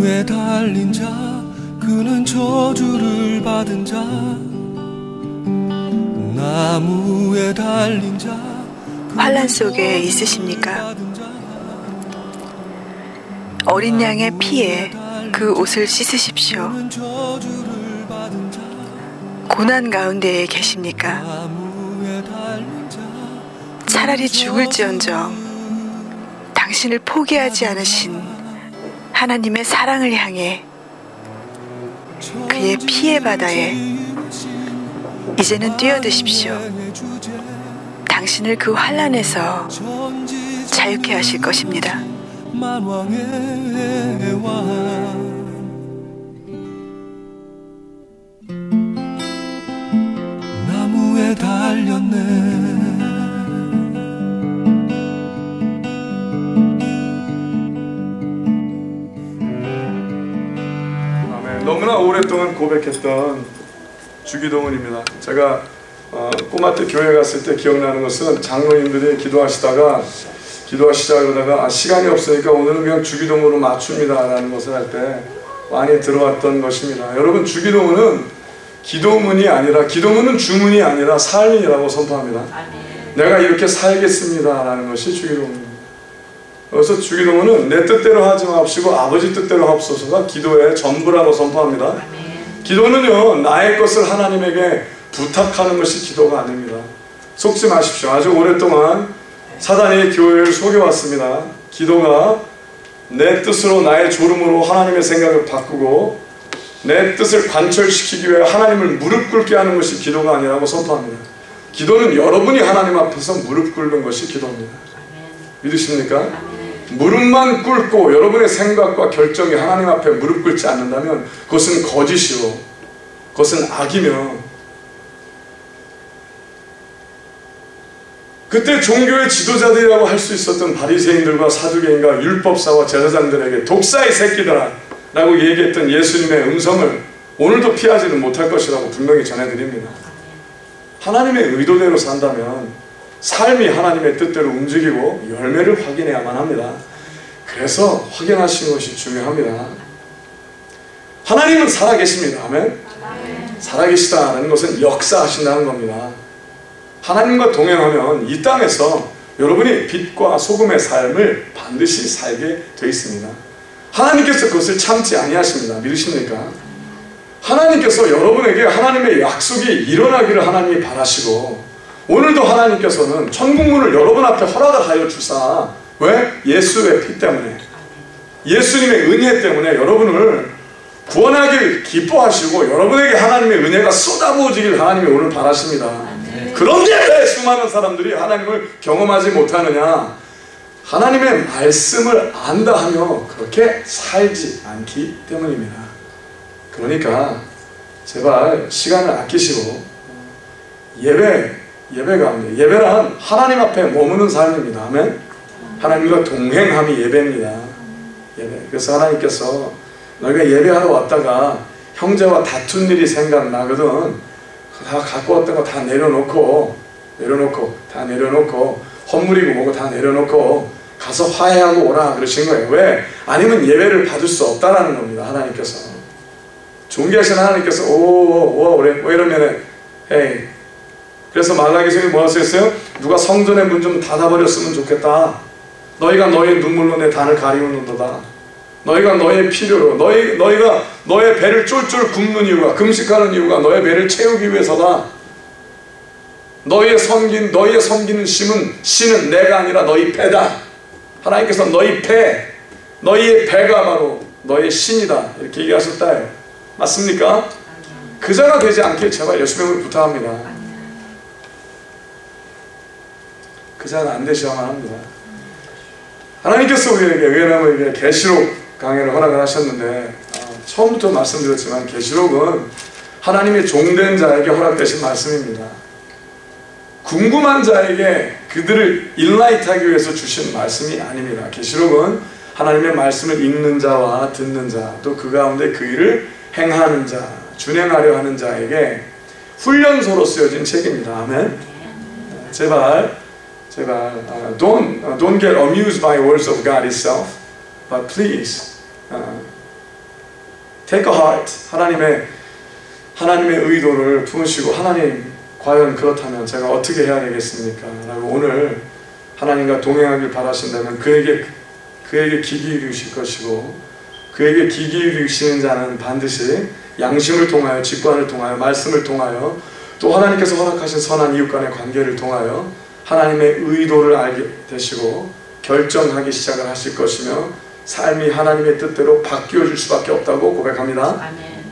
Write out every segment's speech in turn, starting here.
나무에 달린 자 그는 저주를 받은 자 나무에 달린 자 환난 속에 있으십니까? 어린 양의 피에 그 옷을 씻으십시오. 고난 가운데에 계십니까? 차라리 죽을지언정 당신을 포기하지 않으신 하나님의 사랑을 향해 그의 피의 바다에 이제는 뛰어드십시오. 당신을 그 환난에서 자유케 하실 것입니다. 만왕의 왕 나무에 달렸네. 너무나 오랫동안 고백했던 주기도문입니다. 제가 꼬마 때 교회 갔을 때 기억나는 것은 장로님들이 기도하시다가 그러다가 시간이 없으니까 오늘은 그냥 주기도문으로 맞춥니다 라는 것을 할 때 많이 들어왔던 것입니다. 여러분, 주기도문은 기도문이 아니라, 기도문은 주문이 아니라 삶이라고 선포합니다. 내가 이렇게 살겠습니다 라는 것이 주기도문입니다. 그래서 주기도문은 내 뜻대로 하지 마옵시고 아버지 뜻대로 하옵소서가 기도의 전부라고 선포합니다. 기도는요, 나의 것을 하나님에게 부탁하는 것이 기도가 아닙니다. 속지 마십시오. 아주 오랫동안 사단이 교회를 속여왔습니다. 기도가 내 뜻으로, 나의 졸음으로 하나님의 생각을 바꾸고 내 뜻을 관철시키기 위해 하나님을 무릎 꿇게 하는 것이 기도가 아니라고 선포합니다. 기도는 여러분이 하나님 앞에서 무릎 꿇는 것이 기도입니다. 믿으십니까? 무릎만 꿇고 여러분의 생각과 결정이 하나님 앞에 무릎 꿇지 않는다면 그것은 거짓이요, 그것은 악이며, 그때 종교의 지도자들이라고 할 수 있었던 바리새인들과 사두개인과 율법사와 제사장들에게 독사의 새끼들아 라고 얘기했던 예수님의 음성을 오늘도 피하지는 못할 것이라고 분명히 전해드립니다. 하나님의 의도대로 산다면 삶이 하나님의 뜻대로 움직이고 열매를 확인해야만 합니다. 그래서 확인하시는 것이 중요합니다. 하나님은 살아계십니다. 아멘. 살아계시다는 것은 역사하신다는 겁니다. 하나님과 동행하면 이 땅에서 여러분이 빛과 소금의 삶을 반드시 살게 되어 있습니다. 하나님께서 그것을 참지 아니하십니다. 믿으십니까? 하나님께서 여러분에게 하나님의 약속이 일어나기를 하나님이 바라시고, 오늘도 하나님께서는 천국문을 여러분 앞에 허락을 하여 주사, 왜? 예수의 피 때문에, 예수님의 은혜 때문에 여러분을 구원하길 기뻐하시고 여러분에게 하나님의 은혜가 쏟아부어지길 하나님이 오늘 바라십니다. 그런데 왜 수많은 사람들이 하나님을 경험하지 못하느냐? 하나님의 말씀을 안다 하며 그렇게 살지 않기 때문입니다. 그러니까 제발 시간을 아끼시고 예배 가운데, 예배란 하나님 앞에 머무는 삶입니다. 아멘. 하나님과 동행함이 예배입니다. 예배. 그래서 하나님께서 너희가 예배하러 왔다가 형제와 다툰 일이 생각나거든, 다 갖고 왔던 거 다 내려놓고 헌물이고 뭐고 다 내려놓고 가서 화해하고 오라 그러신 거예요. 왜? 아니면 예배를 받을 수 없다라는 겁니다. 하나님께서, 존귀하신 하나님께서 왜 이러면은 에이. 그래서 말라기서에 뭐라 쓰였어요? 누가 성전의 문 좀 닫아버렸으면 좋겠다. 너희가 너희 눈물로 내 단을 가리우는도다. 너희가 너의 필요로, 너희가 너의 배를 쫄쫄 굶는 이유가, 금식하는 이유가 너의 배를 채우기 위해서다. 너희의 섬기는 신은 내가 아니라 너희 배다. 하나님께서 너희 배, 너희의 배가 바로 너의 신이다 이렇게 얘기하셨다요. 맞습니까? 그 자가 되지 않길 제발 예수님을 부탁합니다. 그 자는 안 되셔야만 합니다. 하나님께서 우리에게, 왜냐하면 계시록 강해를 허락을 하셨는데, 처음부터 말씀드렸지만 계시록은 하나님의 종된 자에게 허락되신 말씀입니다. 궁금한 자에게 그들을 인라이트하기 위해서 주신 말씀이 아닙니다. 계시록은 하나님의 말씀을 읽는 자와 듣는 자, 또 그 가운데 그 일을 행하는 자, 준행하려 하는 자에게 훈련소로 쓰여진 책입니다. 아멘. 제발 don't get amused by words of God itself, but please Take a heart. 하나님의 의도를 품으시고, 하나님 과연 그렇다면 제가 어떻게 해야 되겠습니까? 라고 오늘 하나님과 동행하길 바라신다면 그에게 귀 기울이실 것이고, 그에게 귀 기울이시는 자는 반드시 양심을 통하여, 직관을 통하여, 말씀을 통하여, 또 하나님께서 허락하신 선한 이웃 간의 관계를 통하여 하나님의 의도를 알게 되시고 결정하기 시작을 하실 것이며, 삶이 하나님의 뜻대로 바뀌어질 수밖에 없다고 고백합니다. 아멘.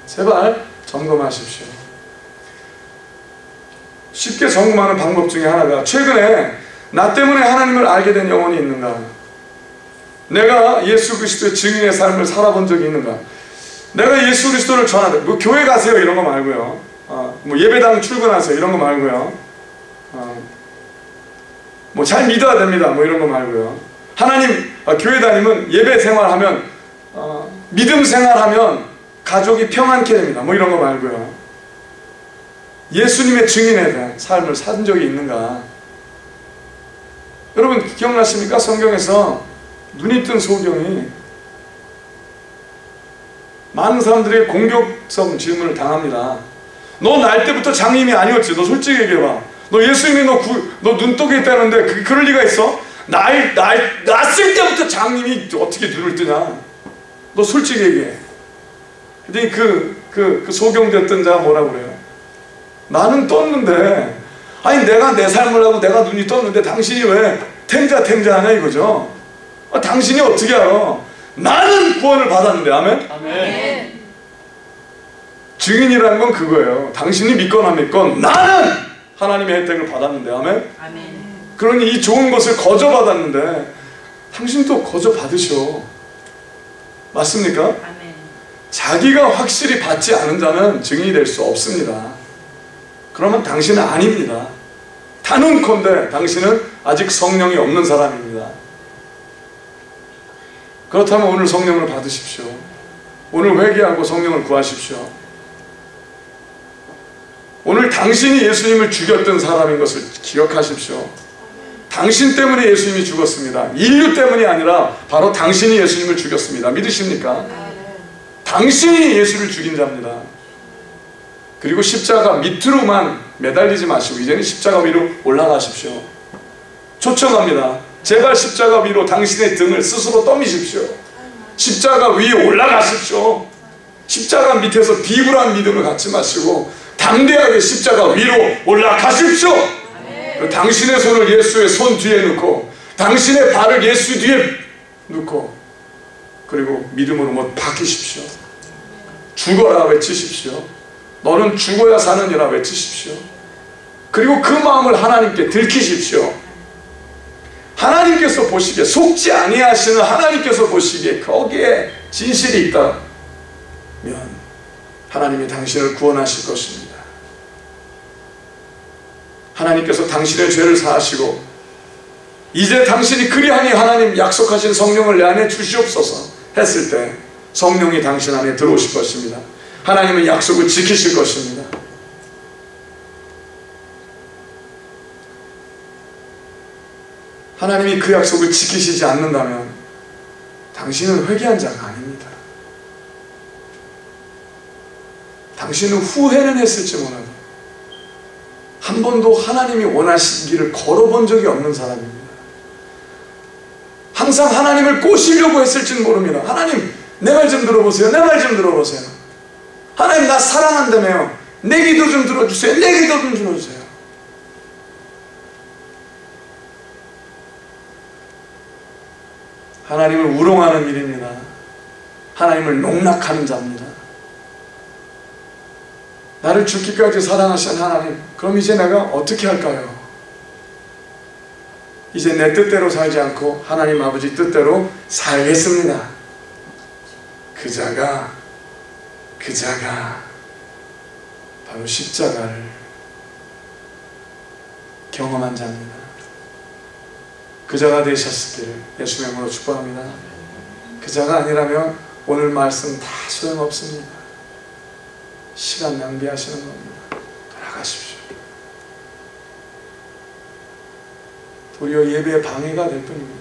제발 점검하십시오. 쉽게 점검하는 방법 중에 하나가, 최근에 나 때문에 하나님을 알게 된 영혼이 있는가? 내가 예수 그리스도의 증인의 삶을 살아본 적이 있는가? 내가 예수 그리스도를 전하다, 뭐 교회 가세요 이런 거 말고요, 뭐 예배당 출근하세요 이런 거 말고요, 뭐 잘 믿어야 됩니다 뭐 이런 거 말고요, 하나님 교회 다니면 예배 생활하면 믿음 생활하면 가족이 평안케 됩니다 뭐 이런 거 말고요, 예수님의 증인에 대한 삶을 산 적이 있는가? 여러분 기억나십니까? 성경에서 눈이 뜬 소경이 많은 사람들에게 공격성 질문을 당합니다. 너 날 때부터 장님이 아니었지? 너 솔직히 얘기해봐. 너 예수님이 너 눈독에 있다는데 그럴 리가 있어? 났을 때부터 장님이 어떻게 눈을 뜨냐? 너 솔직히 얘기해. 근데 그 소경됐던 자가 뭐라고 그래요? 나는 떴는데, 아니 내가 내 삶을 하고 내가 눈이 떴는데 당신이 왜 탱자하냐 이거죠. 당신이 어떻게 알아? 나는 구원을 받았는데. 아멘? 아멘. 증인이라는 건 그거예요. 당신이 믿건 안 믿건 나는 하나님의 혜택을 받았는데. 아멘? 아멘. 그러니 이 좋은 것을 거저 받았는데 당신도 거저 받으셔. 맞습니까? 아멘. 자기가 확실히 받지 않은 자는 증인이 될 수 없습니다. 그러면 당신은 아닙니다. 단언컨대 당신은 아직 성령이 없는 사람입니다. 그렇다면 오늘 성령을 받으십시오. 오늘 회개하고 성령을 구하십시오. 오늘 당신이 예수님을 죽였던 사람인 것을 기억하십시오. 당신 때문에 예수님이 죽었습니다. 인류 때문이 아니라 바로 당신이 예수님을 죽였습니다. 믿으십니까? 당신이 예수를 죽인 자입니다. 그리고 십자가 밑으로만 매달리지 마시고 이제는 십자가 위로 올라가십시오. 초청합니다. 제발 십자가 위로 당신의 등을 스스로 떠미십시오. 십자가 위에 올라가십시오. 십자가 밑에서 비굴한 믿음을 갖지 마시고 담대하게 십자가 위로 올라가십시오. 당신의 손을 예수의 손 뒤에 놓고 당신의 발을 예수 뒤에 놓고 그리고 믿음으로 못 바뀌십시오. 죽어라 외치십시오. 너는 죽어야 사느니라 외치십시오. 그리고 그 마음을 하나님께 들키십시오. 하나님께서 보시기에, 속지 아니하시는 하나님께서 보시기에 거기에 진실이 있다면 하나님이 당신을 구원하실 것입니다. 하나님께서 당신의 죄를 사하시고 이제 당신이 그리하니 하나님 약속하신 성령을 내 안에 주시옵소서 했을 때 성령이 당신 안에 들어오실 것입니다. 하나님은 약속을 지키실 것입니다. 하나님이 그 약속을 지키시지 않는다면 당신은 회개한 자가 아닙니다. 당신은 후회는 했을지 몰라도 한 번도 하나님이 원하신 길을 걸어본 적이 없는 사람입니다. 항상 하나님을 꼬시려고 했을지는 모릅니다. 하나님 내 말 좀 들어보세요. 내 말 좀 들어보세요. 하나님 나 사랑한다며요. 내 기도 좀 들어주세요. 내 기도 좀 들어주세요. 하나님을 우롱하는 일입니다. 하나님을 농락하는 자입니다. 나를 죽기까지 사랑하신 하나님, 그럼 이제 내가 어떻게 할까요? 이제 내 뜻대로 살지 않고 하나님 아버지 뜻대로 살겠습니다. 그 자가 바로 십자가를 경험한 자입니다. 그 자가 되셨기를 예수의 이름으로 축복합니다. 그 자가 아니라면 오늘 말씀 다 소용없습니다. 시간 낭비하시는 겁니다. 돌아가십시오. 도리어 예배에 방해가 될 뿐입니다.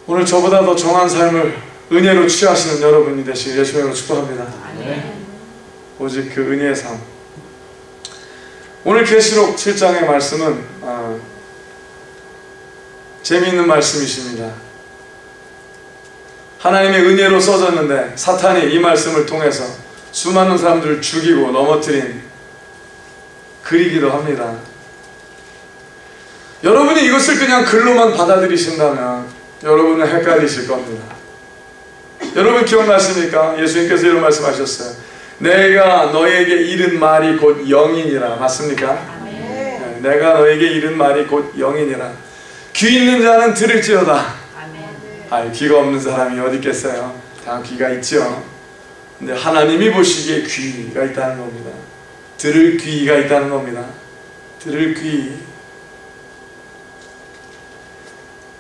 오늘 저보다 더 정한 삶을 은혜로 취하시는 여러분이 되시길 예수의 이름으로 축복합니다. 오직 그 은혜의 삶. 오늘 계시록 7장의 말씀은 재미있는 말씀이십니다. 하나님의 은혜로 써졌는데 사탄이 이 말씀을 통해서 수많은 사람들을 죽이고 넘어뜨린 글이기도 합니다. 여러분이 이것을 그냥 글로만 받아들이신다면 여러분은 헷갈리실 겁니다. 여러분 기억나십니까? 예수님께서 이런 말씀하셨어요. 내가 너에게 이른 말이 곧 영이니라. 맞습니까? 네, 내가 너에게 이른 말이 곧 영이니라. 귀 있는 자는 들을지어다. 귀가 없는 사람이 어디 있겠어요? 다 귀가 있죠. 근데 하나님이 보시기에 귀가 있다는 겁니다. 들을 귀가 있다는 겁니다. 들을 귀.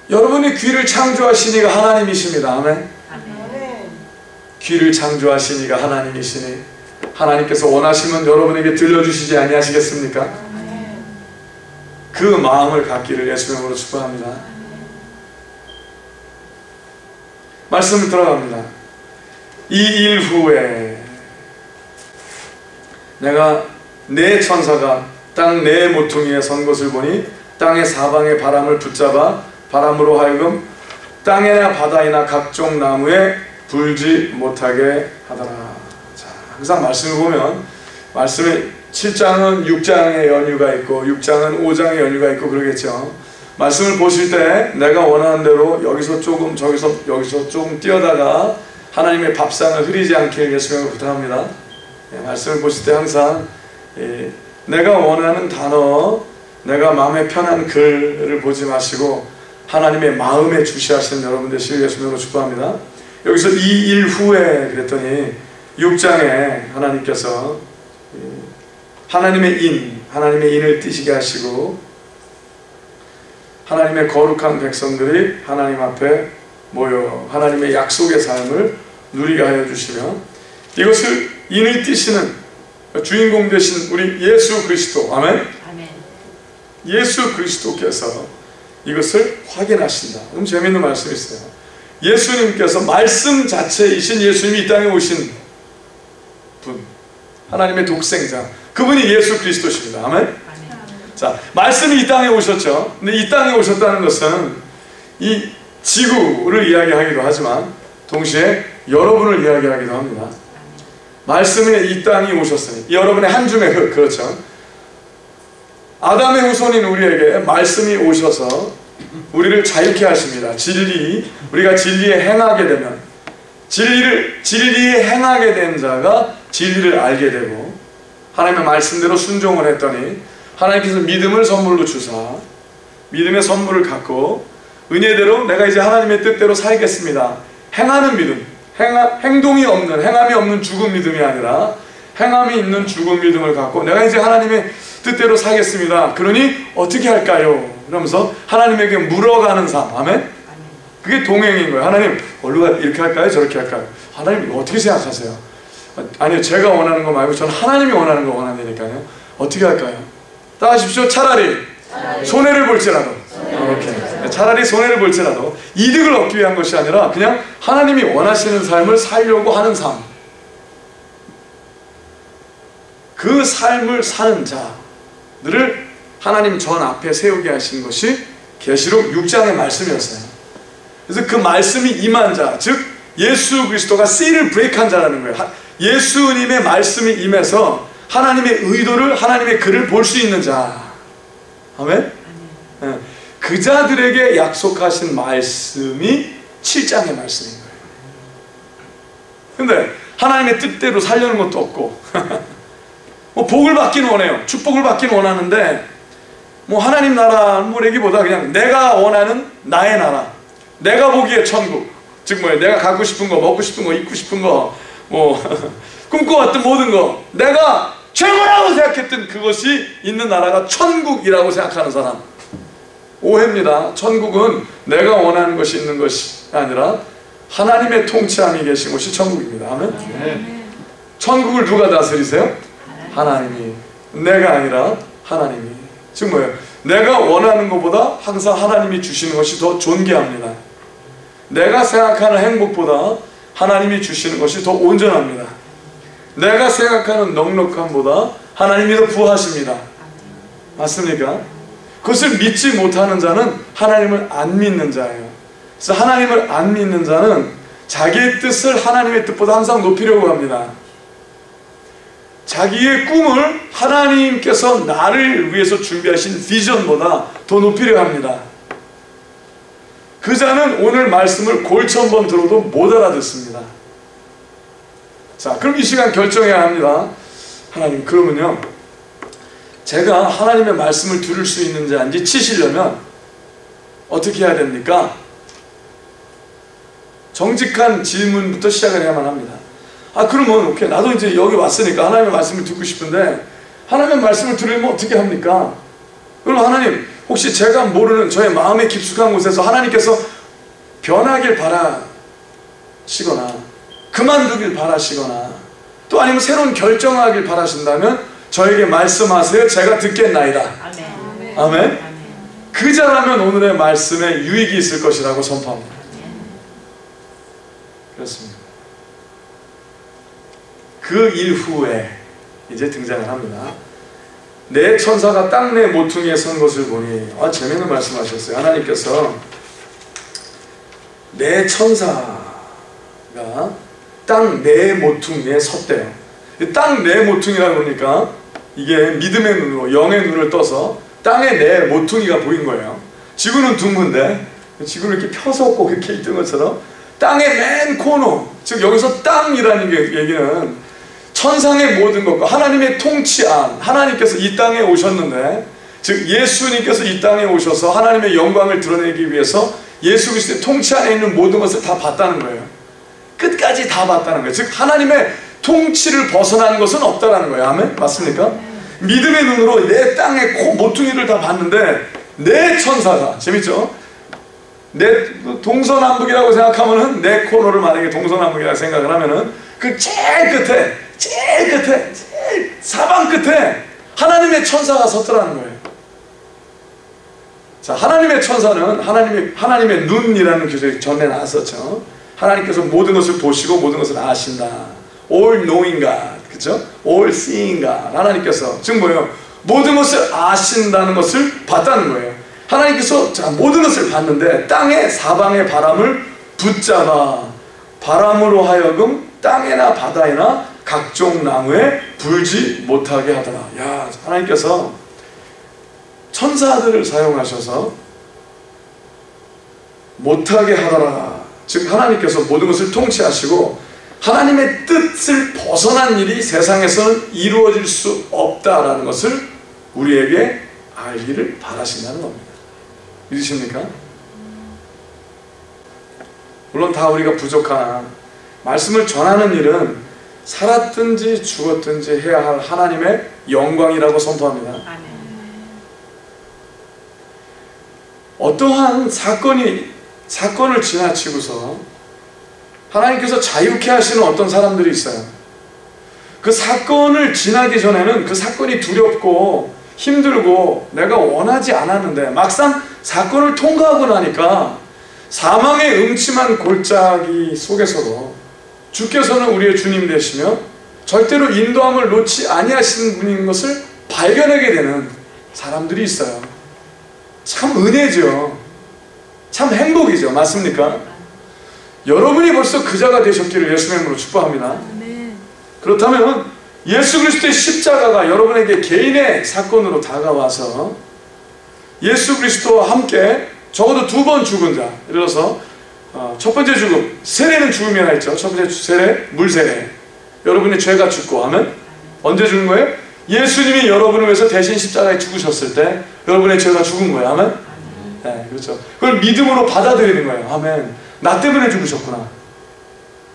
여러분이 귀를 창조하신 이가 하나님이십니다. 아멘. 귀를 창조하신 이가 하나님이시니 하나님께서 원하시면 여러분에게 들려주시지 아니하시겠습니까? 그 마음을 갖기를 예수의 이름으로 축복합니다. 말씀을 들어갑니다. 이 일 후에 내가 네 천사가 땅 네 모퉁이에 선 것을 보니 땅의 사방의 바람을 붙잡아 바람으로 하여금 땅이나 바다이나 각종 나무에 불지 못하게 하더라. 자, 항상 말씀을 보면 말씀에 7장은 6장의 연유가 있고 6장은 5장의 연유가 있고 그러겠죠. 말씀을 보실 때 내가 원하는 대로 여기서 조금 여기서 조금 뛰어다가 하나님의 밥상을 흐리지 않게 예수님을 부탁합니다. 말씀을 보실 때 항상 내가 원하는 단어, 내가 마음에 편한 글을 보지 마시고 하나님의 마음에 주시하시는 여러분 되시길 예수님으로 축복합니다. 여기서 이 일 후에 그랬더니 6장에 하나님께서 하나님의 인을 띄시게 하시고 하나님의 거룩한 백성들이 하나님 앞에 모여 하나님의 약속의 삶을 누리게 하여 주시며 이것을 인을 띄시는 주인공 되신 우리 예수 그리스도, 아멘? 예수 그리스도께서 이것을 확인하신다. 너무 재미있는 말씀이 있어요. 예수님께서 말씀 자체이신 예수님이 이 땅에 오신 분, 하나님의 독생자, 그분이 예수 그리스도십니다. 아멘? 자, 말씀이 이 땅에 오셨죠. 근데 이 땅에 오셨다는 것은 이 지구를 이야기하기도 하지만 동시에 여러분을 이야기하기도 합니다. 말씀이 이 땅에 오셨으니 여러분의 한 줌의 흙, 그렇죠. 아담의 후손인 우리에게 말씀이 오셔서 우리를 자유케 하십니다. 우리가 진리에 행하게 되면 진리에 행하게 된 자가 진리를 알게 되고 하나님의 말씀대로 순종을 했더니 하나님께서 믿음을 선물로 주사 믿음의 선물을 갖고 은혜대로 내가 이제 하나님의 뜻대로 살겠습니다. 행하는 믿음, 행동이 없는, 행함이 없는 죽은 믿음이 아니라 행함이 있는 죽은 믿음을 갖고 내가 이제 하나님의 뜻대로 살겠습니다. 그러니 어떻게 할까요? 그러면서 하나님에게 물어가는 삶. 아멘? 그게 동행인 거예요. 하나님, 우리가 이렇게 할까요? 저렇게 할까요? 하나님 어떻게 생각하세요? 아니요, 제가 원하는 거 말고 저는 하나님이 원하는 거 원한다니까요. 어떻게 할까요? 따라하십시오. 차라리 손해를 볼지라도 이렇게 차라리 손해를 볼지라도 이득을 얻기 위한 것이 아니라 그냥 하나님이 원하시는 삶을 살려고 하는 삶, 그 삶을 사는 자들을 하나님 전 앞에 세우게 하신 것이 계시록 6장의 말씀이었어요. 그래서 그 말씀이 임한 자, 즉 예수 그리스도가 씨를 브레이크한 자라는 거예요. 예수님의 말씀이 임해서 하나님의 의도를, 하나님의 글을 볼 수 있는 자. 아멘? 네. 그 자들에게 약속하신 말씀이 7장의 말씀인 거예요. 근데 하나님의 뜻대로 살려는 것도 없고 뭐 복을 받기는 원해요. 축복을 받기는 원하는데 뭐 하나님 나라 뭐라기보다 그냥 내가 원하는 나의 나라, 내가 보기에 천국, 즉 뭐예요? 내가 갖고 싶은 거, 먹고 싶은 거, 입고 싶은 거, 뭐 꿈꿔왔던 모든 거, 내가 최고라고 생각했던 그것이 있는 나라가 천국이라고 생각하는 사람, 오해입니다. 천국은 내가 원하는 것이 있는 것이 아니라 하나님의 통치함이 계신 곳이 천국입니다. 아멘? 네. 천국을 누가 다스리세요? 하나님이. 내가 아니라 하나님이. 즉 뭐예요? 내가 원하는 것보다 항상 하나님이 주시는 것이 더 존귀합니다. 내가 생각하는 행복보다 하나님이 주시는 것이 더 온전합니다. 내가 생각하는 넉넉함보다 하나님이 더 부하십니다. 맞습니까? 그것을 믿지 못하는 자는 하나님을 안 믿는 자예요. 그래서 하나님을 안 믿는 자는 자기의 뜻을 하나님의 뜻보다 항상 높이려고 합니다. 자기의 꿈을 하나님께서 나를 위해서 준비하신 비전보다 더 높이려 합니다. 그 자는 오늘 말씀을 골천번 들어도 못 알아듣습니다. 자, 그럼 이 시간 결정해야 합니다. 하나님, 그러면요, 제가 하나님의 말씀을 들을 수 있는지 아닌지 치시려면 어떻게 해야 됩니까? 정직한 질문부터 시작을 해야만 합니다. 아, 그러면 오케이, 나도 이제 여기 왔으니까 하나님의 말씀을 듣고 싶은데 하나님의 말씀을 들으면 어떻게 합니까? 그럼 하나님, 혹시 제가 모르는 저의 마음의 깊숙한 곳에서 하나님께서 변하길 바라시거나 그만두길 바라시거나 또 아니면 새로운 결정하길 바라신다면 저에게 말씀하세요. 제가 듣겠나이다. 아멘. 아멘. 그 자라면 오늘의 말씀에 유익이 있을 것이라고 선포합니다. 그렇습니다. 그 이후에 이제 등장을 합니다. 내 천사가 땅 내 모퉁이에 선 것을 보니, 재미있는 말씀하셨어요. 하나님께서 내 천사가 땅 내 모퉁이에 섰대요. 땅 내 모퉁이라고 그러니까 이게 믿음의 눈으로, 영의 눈을 떠서 땅에 내 모퉁이가 보인 거예요. 지구는 둥근데 지구를 이렇게 펴서 꼭 이렇게 있던 것처럼 땅의 맨 코너, 즉 여기서 땅이라는 얘기는 천상의 모든 것과 하나님의 통치 안, 하나님께서 이 땅에 오셨는데, 즉 예수님께서 이 땅에 오셔서 하나님의 영광을 드러내기 위해서 예수 그리스도의 통치 안에 있는 모든 것을 다 봤다는 거예요. 끝까지 다 봤다는 거예요. 즉 하나님의 통치를 벗어난 것은 없다라는 거예요. 아멘? 맞습니까? 믿음의 눈으로 내 땅의 모퉁이를 다 봤는데 내 천사가, 재밌죠? 내 동서남북이라고 생각하면은 내 코너를 만약에 동서남북이라고 생각을 하면은 그 제일 끝에 제일 사방 끝에 하나님의 천사가 섰더라는 거예요. 자, 하나님의 천사는 하나님의 눈이라는 규정이 전에 나왔었죠. 하나님께서 모든 것을 보시고 모든 것을 아신다. All knowing God, 그렇죠? All seeing God. 하나님께서 즉 뭐예요? 모든 것을 아신다는 것을 봤다는 거예요. 하나님께서 모든 것을 봤는데 땅의 사방의 바람을 붙잡아 바람으로 하여금 땅에나 바다에나 각종 나무에 불지 못하게 하더라. 야, 하나님께서 천사들을 사용하셔서 못하게 하더라. 즉 하나님께서 모든 것을 통치하시고 하나님의 뜻을 벗어난 일이 세상에서는 이루어질 수 없다라는 것을 우리에게 알기를 바라신다는 겁니다. 믿으십니까? 물론 다 우리가 부족하나 말씀을 전하는 일은 살았든지 죽었든지 해야 할 하나님의 영광이라고 선포합니다. 어떠한 사건을 지나치고서 하나님께서 자유케 하시는 어떤 사람들이 있어요. 그 사건을 지나기 전에는 그 사건이 두렵고 힘들고 내가 원하지 않았는데 막상 사건을 통과하고 나니까 사망의 음침한 골짜기 속에서도 주께서는 우리의 주님 되시며 절대로 인도함을 놓지 아니하시는 분인 것을 발견하게 되는 사람들이 있어요. 참 은혜죠. 참 행복이죠. 맞습니까? 여러분이 벌써 그 자가 되셨기를 예수의 이름으로 축복합니다. 그렇다면 예수 그리스도의 십자가가 여러분에게 개인의 사건으로 다가와서 예수 그리스도와 함께 적어도 2번 죽은 자, 예를 들어서 첫 번째 죽음, 세례는 죽음이 하나 있죠. 첫 번째 세례, 물세례. 여러분의 죄가 죽고 하면 언제 죽은 거예요? 예수님이 여러분을 위해서 대신 십자가에 죽으셨을 때 여러분의 죄가 죽은 거예요. 아멘? 네, 그렇죠. 그걸 믿음으로 받아들이는 거예요. 아멘. 나 때문에 죽으셨구나.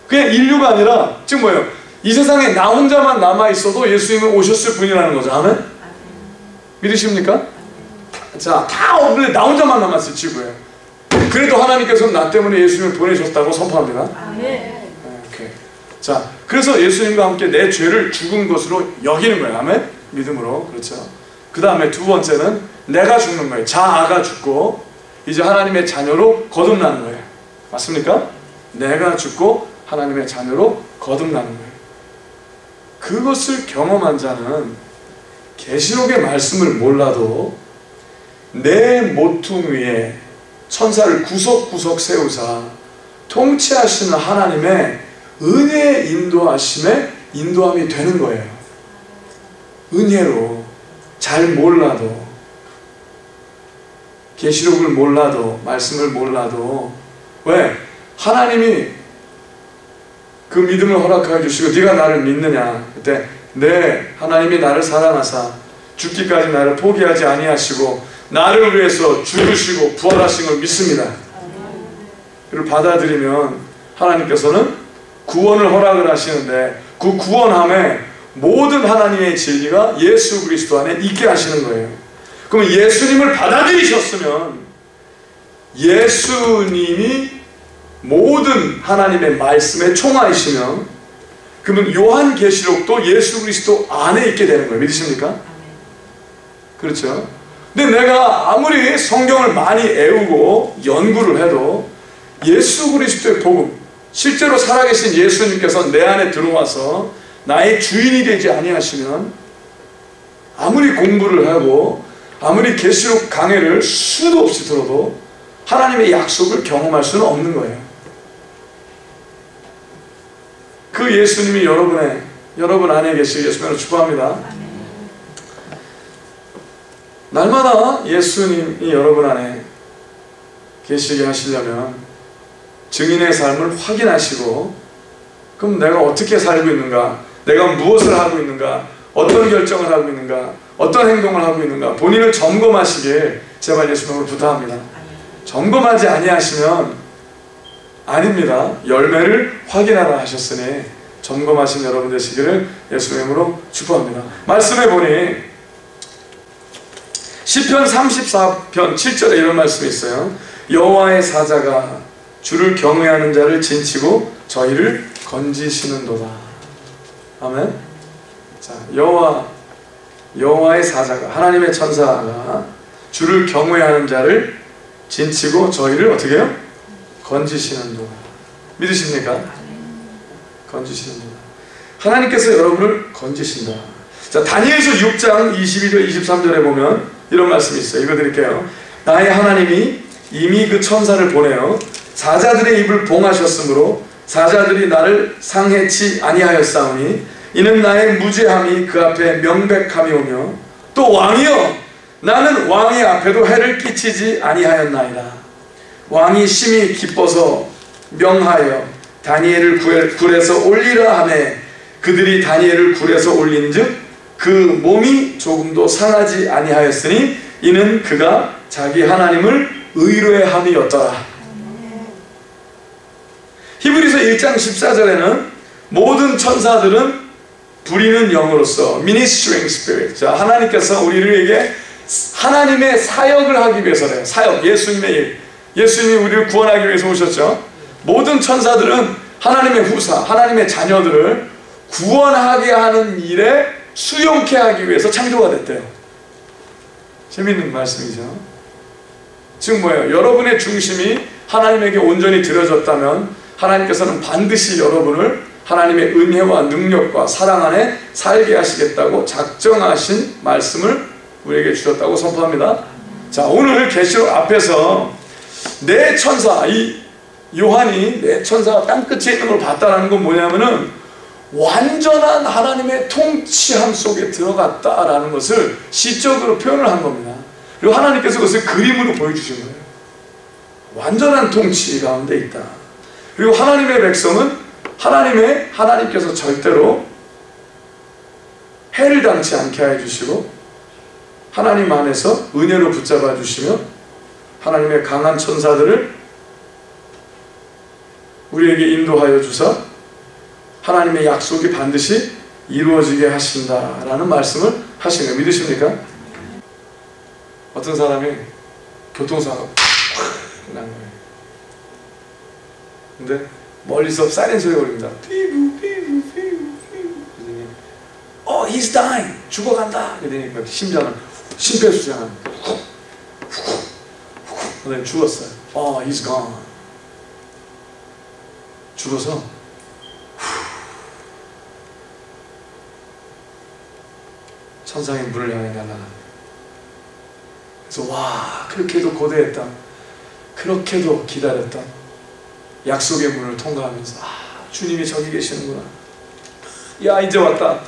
그냥 인류가 아니라 지금 뭐예요? 이 세상에 나 혼자만 남아있어도 예수님은 오셨을 분이라는 거죠. 아멘? 믿으십니까? 자, 다 없는데 나 혼자만 남았어요. 지구에. 그래도 하나님께서는 나 때문에 예수님을 보내셨다고 선포합니다. 아멘. 네, 오케이. 자, 그래서 예수님과 함께 내 죄를 죽은 것으로 여기는 거예요. 아멘? 믿음으로. 그렇죠. 그 다음에 두 번째는 내가 죽는 거예요. 자아가 죽고 이제 하나님의 자녀로 거듭나는 거예요. 맞습니까? 내가 죽고 하나님의 자녀로 거듭나는 거예요. 그것을 경험한 자는 계시록의 말씀을 몰라도 내 모퉁 위에 천사를 구석구석 세우사 통치하시는 하나님의 은혜의 인도함이 되는 거예요. 은혜로. 잘 몰라도, 계시록을 몰라도, 말씀을 몰라도. 왜? 하나님이 그 믿음을 허락하여 주시고 네가 나를 믿느냐? 그때 네, 하나님이 나를 사랑하사 죽기까지 나를 포기하지 아니하시고 나를 위해서 죽으시고 부활하신 걸 믿습니다. 그를 받아들이면 하나님께서는 구원을 허락을 하시는데 그 구원함에 모든 하나님의 진리가 예수 그리스도 안에 있게 하시는 거예요. 그러면 예수님을 받아들이셨으면 예수님이 모든 하나님의 말씀의 총화이시면 그러면 요한계시록도 예수 그리스도 안에 있게 되는 거예요. 믿으십니까? 그렇죠? 근데 내가 아무리 성경을 많이 애우고 연구를 해도 예수 그리스도의 복음, 실제로 살아계신 예수님께서 내 안에 들어와서 나의 주인이 되지 아니하시면 아무리 공부를 하고 아무리 계시록 강해를 수도 없이 들어도 하나님의 약속을 경험할 수는 없는 거예요. 그 예수님이 여러분 안에 계시길 예수님으로 축복합니다. 날마다 예수님이 여러분 안에 계시게 하시려면 증인의 삶을 확인하시고 그럼 내가 어떻게 살고 있는가, 내가 무엇을 하고 있는가, 어떤 결정을 하고 있는가, 어떤 행동을 하고 있는가 본인을 점검하시길 제발 예수님으로 부탁합니다. 점검하지 아니하시면 아닙니다. 열매를 확인하라 하셨으니 점검하신 여러분 되시기를 예수님으로 축복합니다. 말씀해 보니 시편 34편 7절에 이런 말씀이 있어요. 여호와의 사자가 주를 경외하는 자를 진치고 저희를 건지시는도다. 아멘. 자, 여호와의 사자가, 하나님의 천사가 주를 경외하는 자를 진치고 저희를 어떻게 해요? 건지시는도다. 믿으십니까? 건지시는도다. 하나님께서 여러분을 건지신다. 자, 다니엘서 6장 22절 23절에 보면 이런 말씀이 있어요. 읽어드릴게요. 나의 하나님이 이미 그 천사를 보내어 사자들의 입을 봉하셨으므로 사자들이 나를 상해치 아니하였사오니 이는 나의 무죄함이 그 앞에 명백함이 오며 또 왕이여 나는 왕의 앞에도 해를 끼치지 아니하였나이다. 왕이 심히 기뻐서 명하여 다니엘을 굴에서 올리라 하매 그들이 다니엘을 굴에서 올린즉 그 몸이 조금도 상하지 아니하였으니 이는 그가 자기 하나님을 의뢰함이었더라. 히브리서 1장 14절에는 모든 천사들은 부리는 영으로서 ministering spirit, 자, 하나님께서 우리에게 하나님의 사역을 하기 위해서래요. 사역, 예수님의 일, 예수님이 우리를 구원하기 위해서 오셨죠. 모든 천사들은 하나님의 후사, 하나님의 자녀들을 구원하게 하는 일에 수용케 하기 위해서 창조가 됐대요. 재밌는 말씀이죠. 지금 뭐예요? 여러분의 중심이 하나님에게 온전히 드려졌다면 하나님께서는 반드시 여러분을 하나님의 은혜와 능력과 사랑 안에 살게 하시겠다고 작정하신 말씀을 우리에게 주셨다고 선포합니다. 자, 오늘 계시록 앞에서 네 천사, 이 요한이 네 천사가 땅끝에 있는 걸 봤다는 건 뭐냐면은 완전한 하나님의 통치함 속에 들어갔다라는 것을 시적으로 표현을 한 겁니다. 그리고 하나님께서 그것을 그림으로 보여주신 거예요. 완전한 통치 가운데 있다. 그리고 하나님의 백성은 하나님께서 절대로 해를 당치 않게 해주시고 하나님 안에서 은혜로 붙잡아 주시며 하나님의 강한 천사들을 우리에게 인도하여 주사 하나님의 약속이 반드시 이루어지게 하신다라는 말씀을 하신 거예요. 믿으십니까? 어떤 사람이 교통사고가 확 난 거예요. 근데 멀리서 사이렌 소리가 울립니다. 피부 피부 피부 피부. he's dying. 죽어간다. 그러더니 심장을 심폐소생하는. 그다음에 죽었어요. he's gone. 죽어서 천상의 문을 향해 날아가. 그래서 와, 그렇게도 고대했다, 그렇게도 기다렸다, 약속의 문을 통과하면서 주님이 저기 계시는구나, 야 이제 왔다,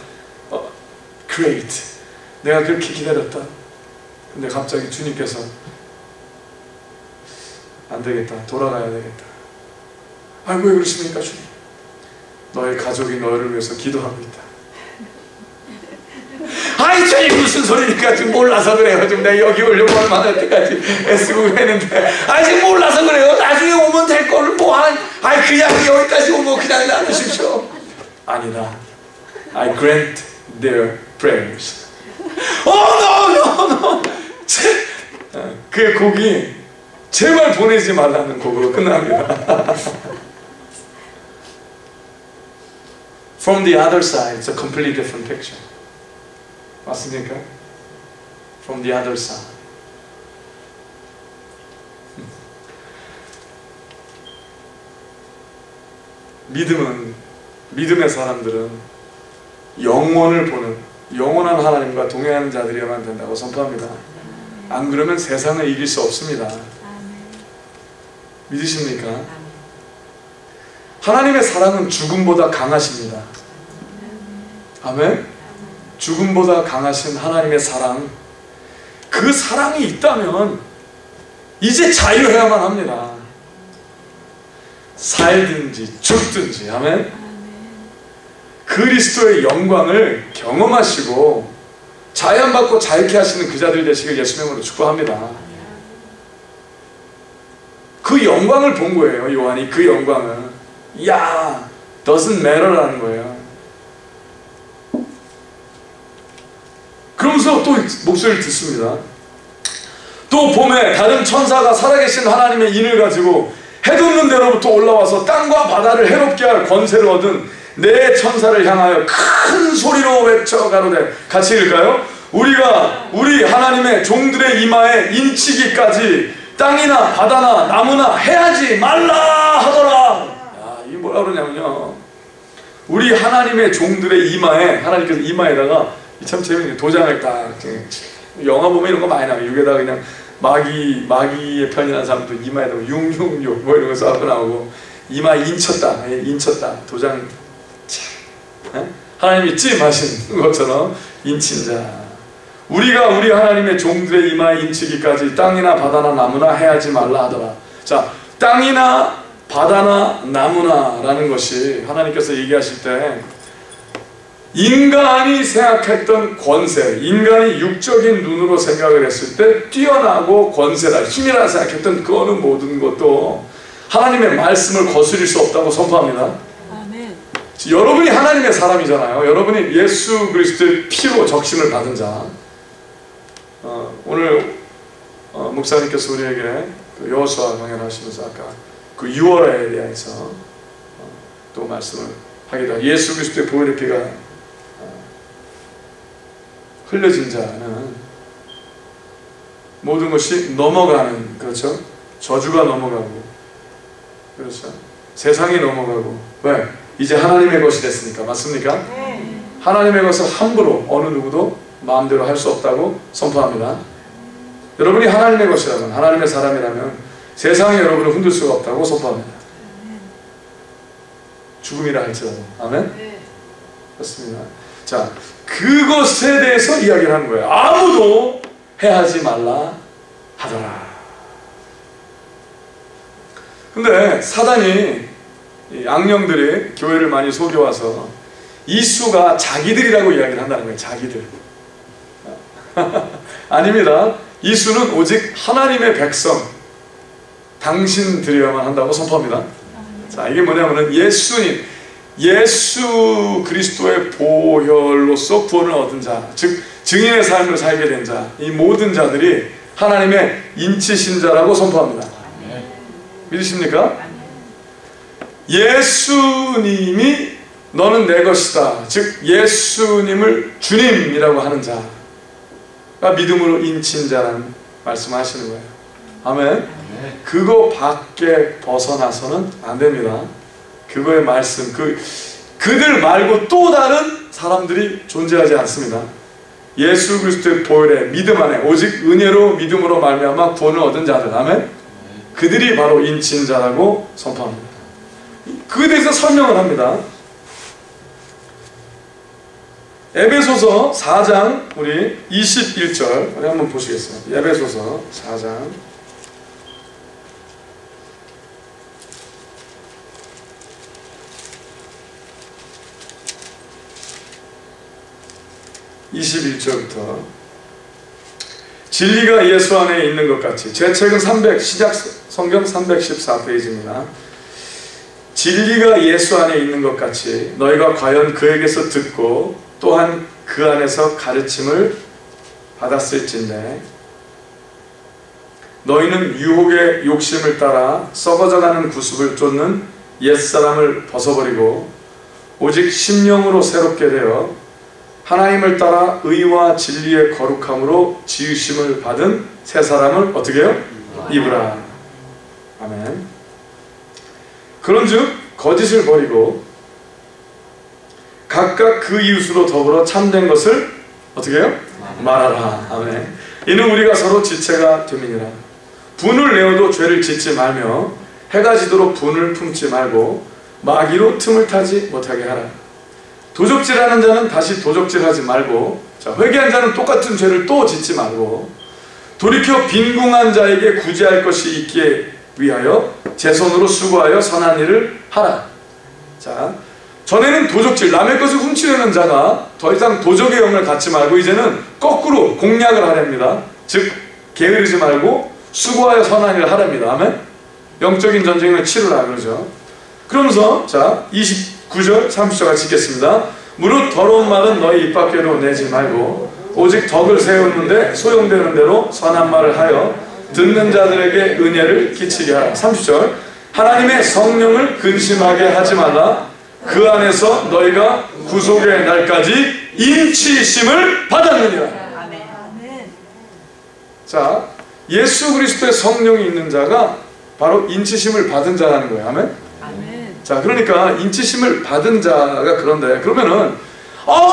great, 내가 그렇게 기다렸다. 근데 갑자기 주님께서 안 되겠다, 돌아가야 되겠다. 아이고 왜 그러십니까 주님, 너의 가족이 너를 위해서 기도하고 있다. 아이 주님 무슨 소리니까 지금 몰라서 그래요. 지금 내가 여기 오려고 얼마나 여태까지 애쓰고 했는데 아직 몰라서 그래요. 나중에 오면 될 거를 뭐 아이 그냥 여기까지 오면 그냥 놔두십시오. 아니다, I grant their prayers. no. 그 곡이 제발 보내지 말라는 곡으로 끝납니다. From the other side, it's a completely different picture. 맞습니까? From the other side. 믿음의 사람들은 영원을 보는, 영원한 하나님과 동행하는 자들이어야만 된다고 선포합니다. 안 그러면 세상을 이길 수 없습니다. 믿으십니까? 하나님의 사랑은 죽음보다 강하십니다. 아멘? 죽음보다 강하신 하나님의 사랑, 그 사랑이 있다면 이제 자유해야만 합니다. 살든지 죽든지. 아멘? 그리스도의 영광을 경험하시고 자연받고 자유케 하시는 그 자들 되시길 예수님으로 축복합니다. 그 영광을 본 거예요, 요한이. 그 영광을. 야, doesn't matter라는 거예요. 그러면서 또 목소리를 듣습니다. 또 봄에 다른 천사가 살아계신 하나님의 인을 가지고 해돋는 데로부터 올라와서 땅과 바다를 해롭게 할 권세를 얻은 네 천사를 향하여 큰 소리로 외쳐 가로되, 같이 읽을까요? 우리가 우리 하나님의 종들의 이마에 인치기까지 땅이나 바다나 나무나 해하지 말라 하더라. 이게 뭐라 그러냐면요, 우리 하나님의 종들의 이마에, 하나님께서 이마에다가 참 재밌는 도장을 딱, 영화 보면 이런 거 많이 나와요. 여기다가 그냥 마귀의 편이라는 사람도 이마에다가 666 뭐 이런 거 써서 나오고, 이마 인쳤다, 인쳤다, 도장. 하나님이 찜하신 것처럼 인친 자. 우리가 우리 하나님의 종들의 이마에 인치기까지 땅이나 바다나 나무나 해하지 말라 하더라. 자, 땅이나 바다나 나무나 라는 것이 하나님께서 얘기하실 때 인간이 생각했던 권세, 인간이 육적인 눈으로 생각을 했을 때 뛰어나고 권세다, 힘이라 생각했던 그 어느 모든 것도 하나님의 말씀을 거스릴 수 없다고 선포합니다. 아멘. 여러분이 하나님의 사람이잖아요. 여러분이 예수 그리스도의 피로 적심을 받은 자. 오늘 목사님께서 우리에게 그 여호수아 강연을 하시면서 아까 그 6월에 대해서 또 말씀을 하기도 하고, 예수 그리스도의 보혈의 피가 흘려진 자는 모든 것이 넘어가는, 그렇죠? 저주가 넘어가고, 그렇죠? 세상이 넘어가고. 왜? 이제 하나님의 것이 됐으니까. 맞습니까? 네. 하나님의 것을 함부로 어느 누구도 마음대로 할 수 없다고 선포합니다. 여러분이 하나님의 것이라면, 하나님의 사람이라면 세상이 여러분을 흔들 수가 없다고 선포합니다. 죽음이라 할지라도. 아멘? 네. 그렇습니다. 자, 그것에 대해서 이야기를 하는 거예요. 아무도 해하지 말라 하더라. 근데 사단이, 이 악령들이 교회를 많이 속여와서 이수가 자기들이라고 이야기를 한다는 거예요. 자기들. 아닙니다. 이수는 오직 하나님의 백성, 당신들이어야만 한다고 선포합니다. 자, 이게 뭐냐면은 예수 그리스도의 보혈로서 구원을 얻은 자, 즉 증인의 삶을 살게 된 자, 이 모든 자들이 하나님의 인치신 자라고 선포합니다. 믿으십니까? 예수님이 너는 내 것이다, 즉 예수님을 주님이라고 하는 자가 믿음으로 인친 자라는 말씀하시는 거예요. 아멘. 그거 밖에 벗어나서는 안 됩니다. 그거의 말씀, 그들 말고 또 다른 사람들이 존재하지 않습니다. 예수 그리스도의 보혈에 믿음 안에 오직 은혜로 믿음으로 말미암아 구원을 얻은 자들, 아멘. 그들이 바로 인친자라고 선포합니다. 그에 대해서 설명을 합니다. 에베소서 4장 우리 21절 우리 한번 보시겠습니다. 에베소서 4장 21절부터 진리가 예수 안에 있는 것 같이, 제 책은 시작 성경 314페이지입니다. 진리가 예수 안에 있는 것 같이 너희가 과연 그에게서 듣고 또한 그 안에서 가르침을 받았을진데 너희는 유혹의 욕심을 따라 썩어져가는 구습을 쫓는 옛사람을 벗어버리고 오직 심령으로 새롭게 되어 하나님을 따라 의와 진리의 거룩함으로 지으심을 받은 새 사람을 어떻게 해요? 입으라. 아멘. 그런즉 거짓을 버리고 각각 그 이웃으로 더불어 참된 것을 어떻게 해요? 말하라. 아멘. 이는 우리가 서로 지체가 됨이니라. 분을 내어도 죄를 짓지 말며 해가 지도록 분을 품지 말고 마귀로 틈을 타지 못하게 하라. 도적질하는 자는 다시 도적질하지 말고, 자, 회개한 자는 똑같은 죄를 또 짓지 말고 돌이켜 빈궁한 자에게 구제할 것이 있기에 위하여 제 손으로 수고하여 선한 일을 하라. 자, 전에는 도적질, 남의 것을 훔치려는 자가 더 이상 도적의 영을 갖지 말고 이제는 거꾸로 공략을 하랍니다. 즉 게으르지 말고 수고하여 선한 일을 하랍니다. 아멘. 영적인 전쟁을 치르라 그러죠. 그러면서 자 29절 30절 같이 읽겠습니다. 무릇 더러운 말은 너희 입 밖으로 내지 말고 오직 덕을 세우는데 소용되는 대로 선한 말을 하여 듣는 자들에게 은혜를 끼치게 하라. 30절 하나님의 성령을 근심하게 하지 말라. 그 안에서 너희가 구속의 날까지 인치심을 받았느니라. 자, 예수 그리스도의 성령이 있는 자가 바로 인치심을 받은 자라는 거예요. 아멘? 자, 그러니까 인치심을 받은 자가 그런데 그러면은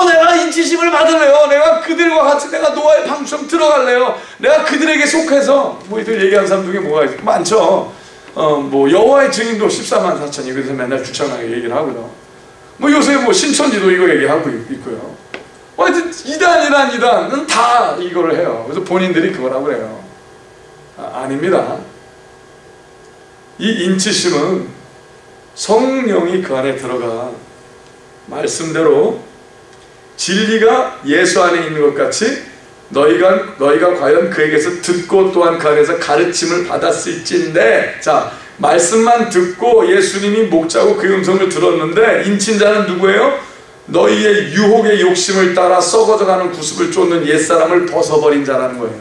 내가 인치심을 받을래요. 내가 그들과 같이 내가 노아의 방처럼 들어갈래요. 내가 그들에게 속해서 뭐 이들 얘기하는 사람 중에 뭐가 많죠. 뭐 여호와의 증인도 14만 4천이 그래서 맨날 주창하게 얘기를 하고요. 뭐 요새 뭐 신천지도 이거 얘기하고 있고요. 하여튼 이단은 다 이거를 해요. 그래서 본인들이 그거라고 해요. 아닙니다. 이 인치심은 성령이 그 안에 들어가 말씀대로 진리가 예수 안에 있는 것 같이 너희가 과연 그에게서 듣고 또한 그 안에서 가르침을 받았을진데, 자, 말씀만 듣고 예수님이 목자고 그 음성을 들었는데 인친자는 누구예요? 너희의 유혹의 욕심을 따라 썩어져가는 구습을 쫓는 옛사람을 벗어버린 자라는 거예요.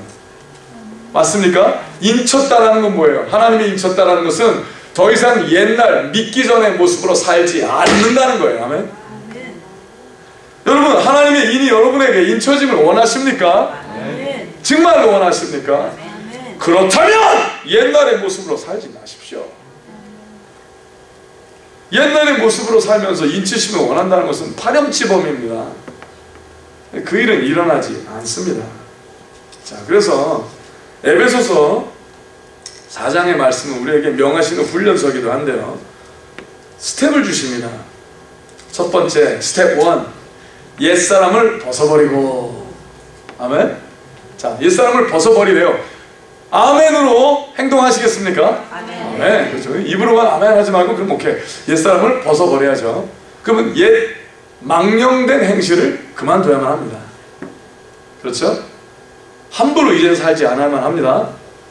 맞습니까? 인쳤다라는 건 뭐예요? 하나님이 인쳤다라는 것은 더 이상 옛날 믿기 전의 모습으로 살지 않는다는 거예요. 아멘? 여러분, 하나님의 인이 여러분에게 인쳐짐을 원하십니까? 정말로 원하십니까? 그렇다면 옛날의 모습으로 살지 마십시오. 옛날의 모습으로 살면서 인치심을 원한다는 것은 파렴치범입니다. 그 일은 일어나지 않습니다. 자, 그래서 에베소서 4장의 말씀은 우리에게 명하시는 훈련서기도 한데요, 스텝을 주십니다. 첫 번째 스텝 1, 옛사람을 벗어버리고. 아멘. 자, 옛사람을 벗어버리래요. 아멘으로 행동하시겠습니까? 아멘. 그렇죠. 입으로만 아멘 하지 말고 그럼 오케이. 옛사람을 벗어버려야죠. 그러면 옛 망령된 행실을 그만둬야만 합니다. 그렇죠? 함부로 이제는 살지 않아야만 합니다.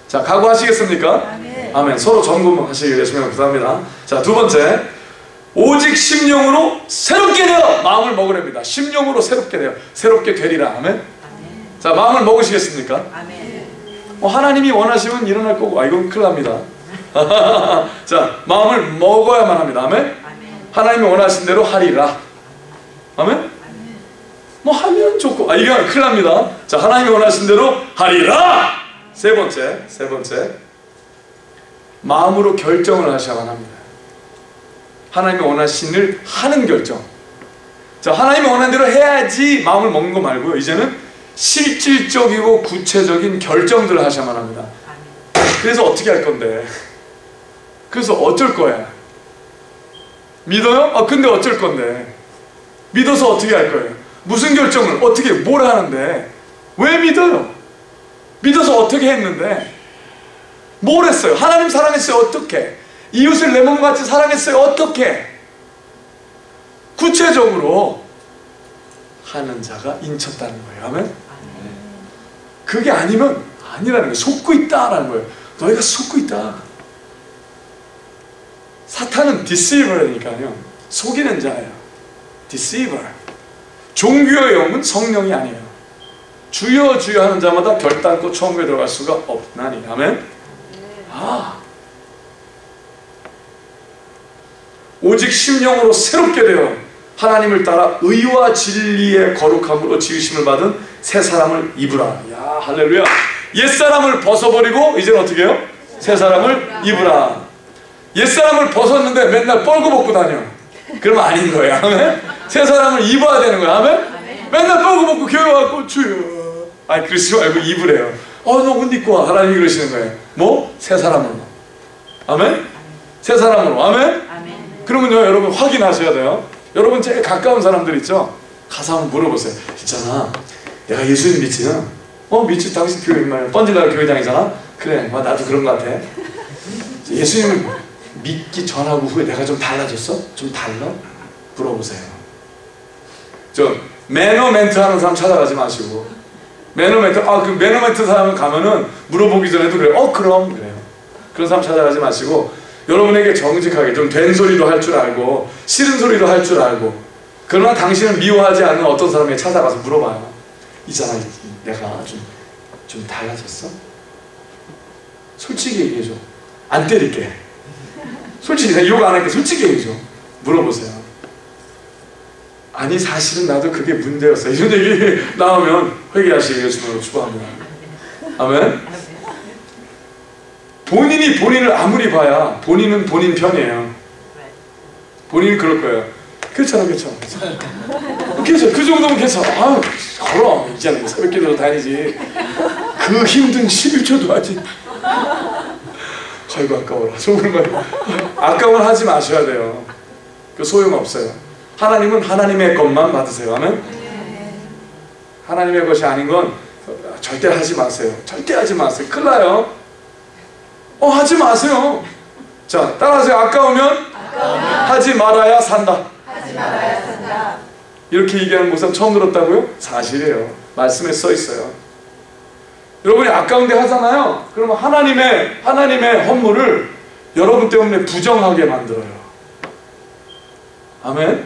자, 각오하시겠습니까? 아멘. 아멘. 서로 점검하시기 위해서 감사합니다. 자, 두 번째, 오직 심령으로 새롭게 되어 마음을 먹으랍니다. 심령으로 새롭게 되어 새롭게 되리라. 아멘. 아멘. 자, 마음을 먹으시겠습니까? 아멘. 하나님이 원하시면 일어날 거고, 이건 큰일 납니다. 자, 마음을 먹어야만 합니다. 아멘. 아멘. 하나님이 원하신 대로 하리라. 아멘. 아멘. 뭐 하면 좋고, 이건 큰일 납니다. 자, 하나님이 원하신 대로 하리라. 세 번째, 마음으로 결정을 하셔야만 합니다. 하나님이 원하시는 일 하는 결정. 자, 하나님이 원하는 대로 해야지 마음을 먹는 거 말고요. 이제는 실질적이고 구체적인 결정들을 하셔야만 합니다. 그래서 어떻게 할 건데? 그래서 어쩔 거야? 믿어요? 근데 어쩔 건데? 믿어서 어떻게 할 거예요? 무슨 결정을 어떻게 뭘 하는데? 왜 믿어요? 믿어서 어떻게 했는데? 뭘 했어요? 하나님 사랑했어요? 어떻게? 이웃을 내 몸같이 사랑했어요? 어떻게? 구체적으로 하는 자가 인쳤다는 거예요. 아멘? 그게 아니면 아니라는 거예요. 속고 있다라는 거예요. 너희가 속고 있다. 사탄은 deceiver라니까요. 속이는 자예요. deceiver. 종교의 영은 성령이 아니에요. 주여 주여 하는 자마다 결단코 천국에 들어갈 수가 없나니. 아멘? 오직 심령으로 새롭게 되어 하나님을 따라 의와 진리의 거룩함으로 지으심을 받은 새 사람을 입으라. 야, 할렐루야. 옛사람을 벗어버리고 이제는 어떻게 해요? 새 사람을 입으라. 옛사람을 벗었는데 맨날 뻘거벗고 다녀. 그러면 아닌 거예요. 아멘? 새 사람을 입어야 되는 거예요. 아멘? 맨날 뻘거벗고 교회 와서 주여. 아니, 그러지 말고 입으래요. 너 옷 입고 와. 하나님이 그러시는 거예요. 뭐? 새 사람으로. 아멘? 새 사람으로. 아멘? 그러면요, 여러분 확인하셔야 돼요. 여러분 제일 가까운 사람들 있죠? 가서 한번 물어보세요. 있잖아, 내가 예수님 믿지는? 믿지. 당신 교회 말이야. 번질나라 교회 다니잖아? 그래, 나도 그런 것 같아. 예수님을 믿기 전하고 후에 내가 좀 달라졌어? 좀 달라? 물어보세요. 매너 멘트 하는 사람 찾아가지 마시고, 매너 멘트, 그 매너 멘트 사람 가면은 물어보기 전에도 그래요. 그럼 그래요. 그런 사람 찾아가지 마시고, 여러분에게 정직하게 좀 된 소리도 할 줄 알고 싫은 소리도 할 줄 알고, 그러나 당신을 미워하지 않는 어떤 사람에게 찾아가서 물어봐요. 있잖아, 내가 좀 달라졌어? 솔직히 얘기해줘. 안 때릴게. 솔직히 내가 욕 안 할게. 솔직히 얘기해줘. 물어보세요. 아니, 사실은 나도 그게 문제였어. 이런 얘기 나오면 회개하시길 주님으로 축복합니다. 아멘? 본인이 본인을 아무리 봐야 본인은 본인 편이에요. 본인이 그럴 거예요. 괜찮아. 그 정도면 괜찮아. 그럼 이제는 새벽기도로 다니지. 그 힘든 11조도 하지. 아이고 아까워라. 속으로 아까운 하지 마셔야 돼요. 그 소용없어요. 하나님은 하나님의 것만 받으세요. 아멘? 하나님의 것이 아닌 건 절대 하지 마세요. 절대 하지 마세요. 큰일 나요. 하지 마세요. 자, 따라하세요. 아까우면 하지 말아야 산다. 이렇게 얘기하는 목사 처음 들었다고요? 사실이에요. 말씀에 써 있어요. 여러분이 아까운데 하잖아요. 그러면 하나님의 헌물을 여러분 때문에 부정하게 만들어요. 아멘?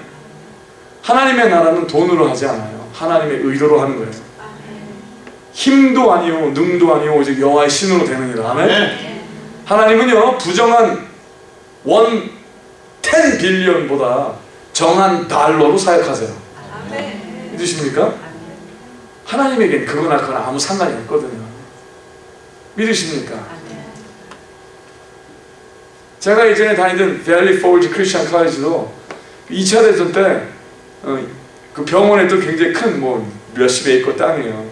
하나님의 나라는 돈으로 하지 않아요. 하나님의 의도로 하는 거예요. 힘도 아니요 능도 아니요 오직 여호와의 신으로 되느니라. 아멘? 하나님은요, 부정한 10 빌리언보다 정한 달러로 사역하세요. 믿으십니까? 하나님에겐 그거나 아무 상관이 없거든요. 믿으십니까? 제가 이전에 다니던 밸리 폴즈 크리스천 컬리지도 2차 대전 때 그 병원에도 굉장히 큰 몇십 에이커 땅이에요.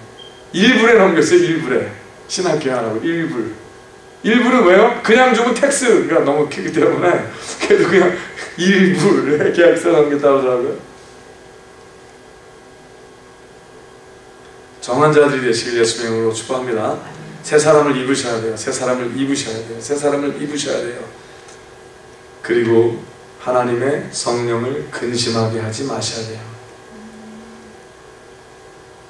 1불에 넘겼어요. 1불에. 신학교 하라고 1불. 1불은 왜요? 그냥 주면 텍스가 너무 크기 때문에 그래도 그냥 1불에 계약서 넘겼다고 하더라고요. 정한 자들이 되시길 예수님의 이름으로 축복합니다. 새 사람을 입으셔야 돼요. 새 사람을 입으셔야 돼요. 새 사람을 입으셔야 돼요. 그리고 하나님의 성령을 근심하게 하지 마셔야 돼요.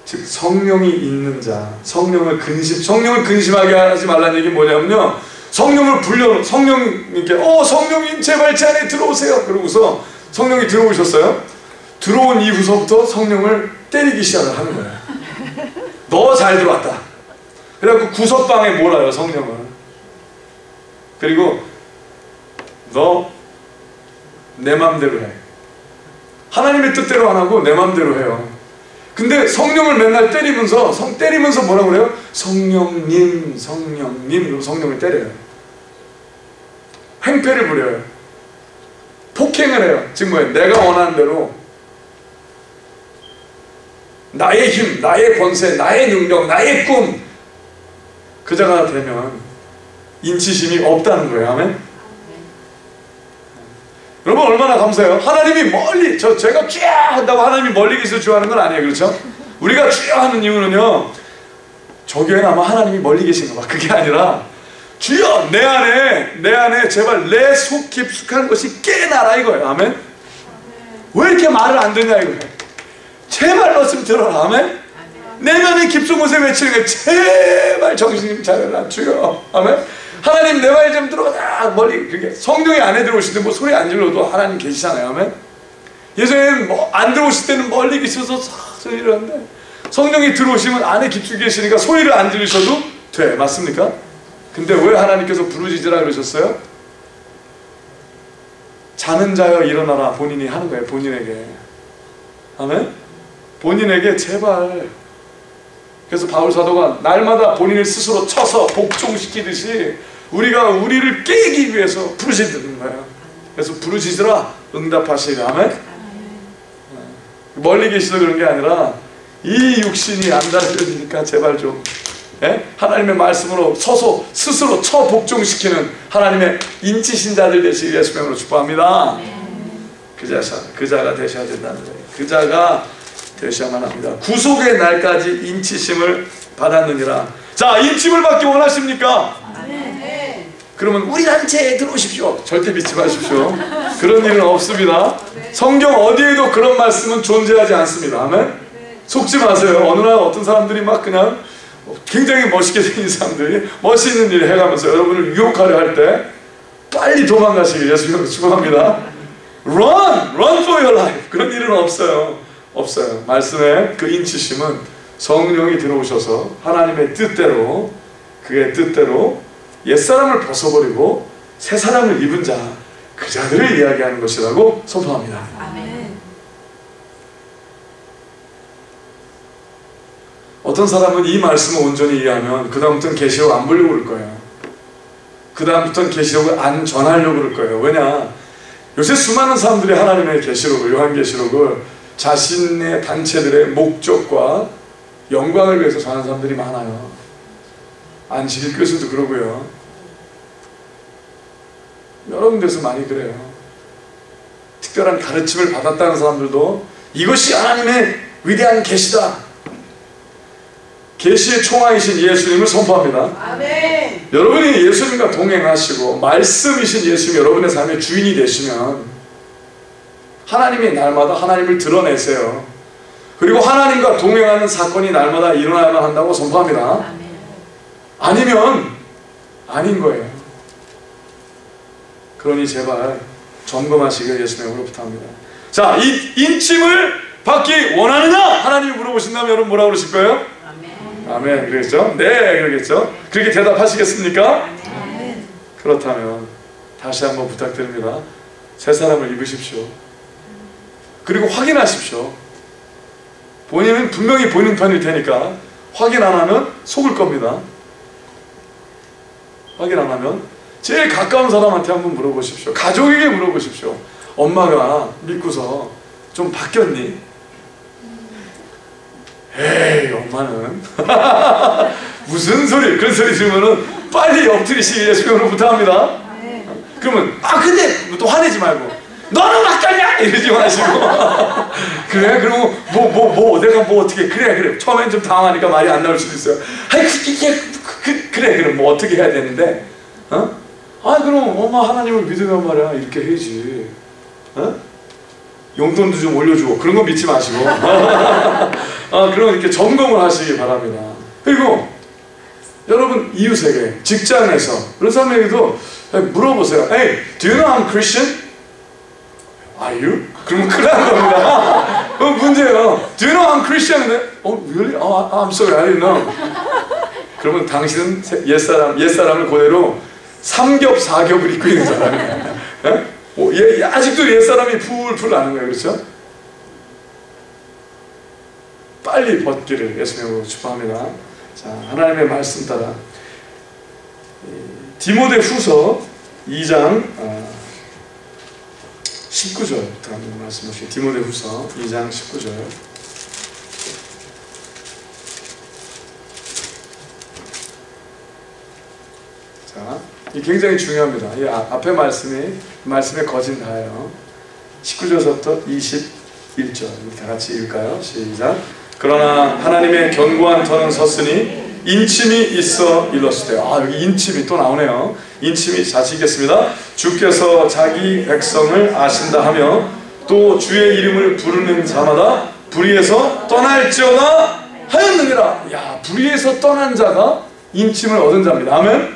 즉 성령이 있는 자, 성령을 근심하게 하지 말라는 얘기는 뭐냐면요, 성령님께 성령님 제발 제 안에 들어오세요. 그러고서 성령이 들어오셨어요. 들어온 이후서부터 성령을 때리기 시작을 하는 거예요. 너 잘 들어왔다. 그래갖고 구석방에 몰아요, 성령을. 그리고 너 내 맘대로 해. 하나님의 뜻대로 안 하고 내 맘대로 해요. 근데 성령을 맨날 때리면서 뭐라고 그래요? 성령님 성령을 때려요. 횡패를 부려요. 폭행을 해요. 즉 뭐예요? 내가 원하는 대로 나의 힘, 나의 권세, 나의 능력, 나의 꿈 그 자가 되면 인치심이 없다는 거예요. 아멘? 여러분 얼마나 감사해요. 하나님이 멀리 제가 쥐야 한다고 하나님이 멀리 계셔서 좋아하는 건 아니에요. 그렇죠? 우리가 쥐야 하는 이유는요, 저기에는 아마 하나님이 멀리 계신가 봐. 그게 아니라 주여 내 안에 제발 내 속 깊숙한 것이 깨나라 이거예요. 아멘? 왜 이렇게 말을 안 듣냐 이거예요. 제발 너 좀 들어라. 아멘? 내면의 깊은 곳에 외치는 거예요. 제발 정신 좀 차려라 주여. 아멘? 하나님 내 말 좀 들어라. 멀리 그게 성령이 안에 들어오실 때 뭐 소리 안 질러도 하나님 계시잖아요. 아멘? 예전에는 뭐 안 들어오실 때는 멀리 계셔서 소리 이러는데 성령이 들어오시면 안에 깊숙이 계시니까 소리를 안 들으셔도 돼. 맞습니까? 근데 왜 하나님께서 부르짖으라 그러셨어요? 자는 자여 일어나라 본인이 하는 거예요. 본인에게. 아멘? 본인에게 제발. 그래서 바울 사도가 날마다 본인을 스스로 쳐서 복종시키듯이 우리가 우리를 깨기 위해서 부르짖는 거예요. 그래서 부르짖으라 응답하시리. 아멘? 멀리 계시서 그런 게 아니라 이 육신이 안 다스려지니까 제발 좀 하나님의 말씀으로 서서 스스로 처 복종시키는 하나님의 인치신 자들 되시기 예수 이름으로 축복합니다. 그 자가 되셔야 된다는 거예요. 그 자가 되셔야만 합니다. 구속의 날까지 인치심을 받았느니라. 자, 인침을 받기 원하십니까? 그러면 우리 단체에 들어오십시오. 절대 믿지 마십시오. 그런 일은 없습니다. 성경 어디에도 그런 말씀은 존재하지 않습니다. 아멘? 속지 마세요. 어느 날 어떤 사람들이 막 그냥 굉장히 멋있게 생긴 사람들이 멋있는 일을 해가면서 여러분을 유혹하려 할 때 빨리 도망가시길 예수님으로 축복합니다. Run for your life. 그런 일은 없어요. 없어요. 말씀의 그 인치심은 성령이 들어오셔서 하나님의 뜻대로, 그의 뜻대로 옛사람을 벗어버리고 새 사람을 입은 자, 그 자들을 이야기하는 것이라고 선포합니다. 아멘. 어떤 사람은 이 말씀을 온전히 이해하면 그 다음부터는 계시록 안 보려고 그럴 거예요. 그 다음부터는 계시록을 안 전하려고 그럴 거예요. 왜냐? 요새 수많은 사람들이 하나님의 계시록을, 요한계시록을 자신의 단체들의 목적과 영광을 위해서 전하는 사람들이 많아요. 안식일 교수도 그러고요. 여러 군데서 많이 그래요. 특별한 가르침을 받았다는 사람들도 이것이 하나님의 위대한 계시다. 계시의 총화이신 예수님을 선포합니다. 아멘. 여러분이 예수님과 동행하시고 말씀이신 예수님이 여러분의 삶의 주인이 되시면 하나님이 날마다 하나님을 드러내세요. 그리고 하나님과 동행하는 사건이 날마다 일어나야만 한다고 선포합니다. 아니면 아닌 거예요. 그러니 제발 점검하시길 예수님으로 부탁합니다. 자, 이 인침을 받기 원하느냐? 하나님이 물어보신다면 여러분 뭐라고 그러실 거예요? 아멘. 그러겠죠? 네, 그러겠죠? 그렇게 대답하시겠습니까? 아멘. 그렇다면 다시 한번 부탁드립니다. 새 사람을 입으십시오. 그리고 확인하십시오. 본인은 분명히 본인 편일 테니까 확인 안 하면 속을 겁니다. 확인 안 하면 제일 가까운 사람한테 한번 물어보십시오. 가족에게 물어보십시오. 엄마가 믿고서 좀 바뀌었니? 에이, 엄마는 무슨 소리, 그런 소리 들으면은 빨리 엎드리시기 예수님으로 부탁합니다. 그러면 근데 또 화내지 말고 너는 바뀌었냐? 이러지 마시고 그래? 그리고 내가 어떻게 그래 처음엔 좀 당황하니까 말이 안 나올 수도 있어요. 아니 그래 그럼 뭐 어떻게 해야 되는데 그럼 엄마 하나님을 믿으면 말이야 이렇게 해야지. 용돈도 좀 올려주고 그런 거 믿지 마시고 그럼 이렇게 점검을 하시기 바랍니다. 그리고 여러분 이웃에게, 직장에서 그런 사람에게도 물어보세요. Hey, do you know I'm Christian? Are you? 그러면 큰일 나는 겁니다. 문제예요. Do you know I'm Christian? Really? I'm sorry, I didn't know. 그러면 당신은 옛사람을 그대로 삼겹사겹을 입고 있는 사람이에요. 아직도 옛사람이 풀풀 나는 거예요. 그렇죠? 빨리 벗기를 예수님으로 축복합니다. 자, 하나님의 말씀 따라 디모데 후서 2장 19절부터 한번 말씀 보시죠. 디모데후서 2장 19절. 자, 이 굉장히 중요합니다. 이 앞에 말씀의 거진 다예요. 19절부터 21절 다 같이 읽을까요? 시작. 그러나 하나님의 견고한 터는 섰으니 인침이 있어 일렀을 때, 여기 인침이 또 나오네요. 인침이 다시 읽겠습니다. 주께서 자기 백성을 아신다 하며 또 주의 이름을 부르는 자마다 불의에서 떠날지어다 하였느니라. 야, 불의에서 떠난 자가 인침을 얻은 자입니다. 아멘?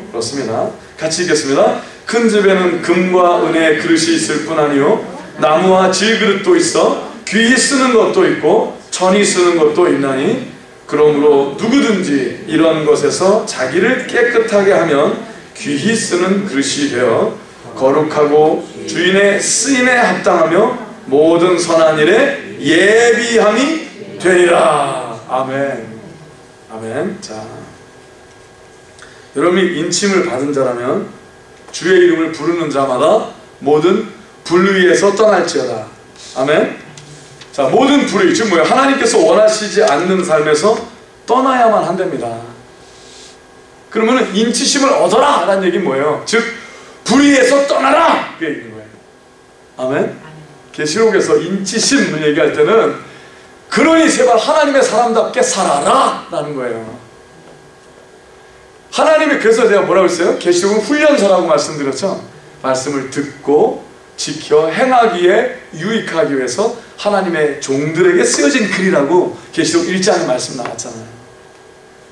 그렇습니다. 같이 읽겠습니다. 큰 집에는 금과 은혜의 그릇이 있을 뿐 아니요 나무와 질그릇도 있어 귀히 쓰는 것도 있고 천히 쓰는 것도 있나니 그러므로 누구든지 이런 것에서 자기를 깨끗하게 하면 귀히 쓰는 그릇이 되어 거룩하고 주인의 쓰임에 합당하며 모든 선한 일에 예비함이 되리라. 아멘. 아멘. 자, 여러분이 인침을 받은 자라면 주의 이름을 부르는 자마다 모든 불의에서 떠날지어다. 아멘. 자, 모든 불의, 즉 뭐예요? 하나님께서 원하시지 않는 삶에서 떠나야만 한답니다. 그러면 인치심을 얻어라 라는 얘기는 뭐예요? 즉 불의에서 떠나라 그게 있는 거예요. 아멘. 계시록에서 인치심을 얘기할 때는 그러니 제발 하나님의 사람답게 살아라 라는 거예요. 하나님이, 그래서 제가 뭐라고 했어요? 계시록은 훈련서라고 말씀드렸죠. 말씀을 듣고 지켜 행하기에 유익하기 위해서 하나님의 종들에게 쓰여진 글이라고 계시록 1장에 말씀 나왔잖아요.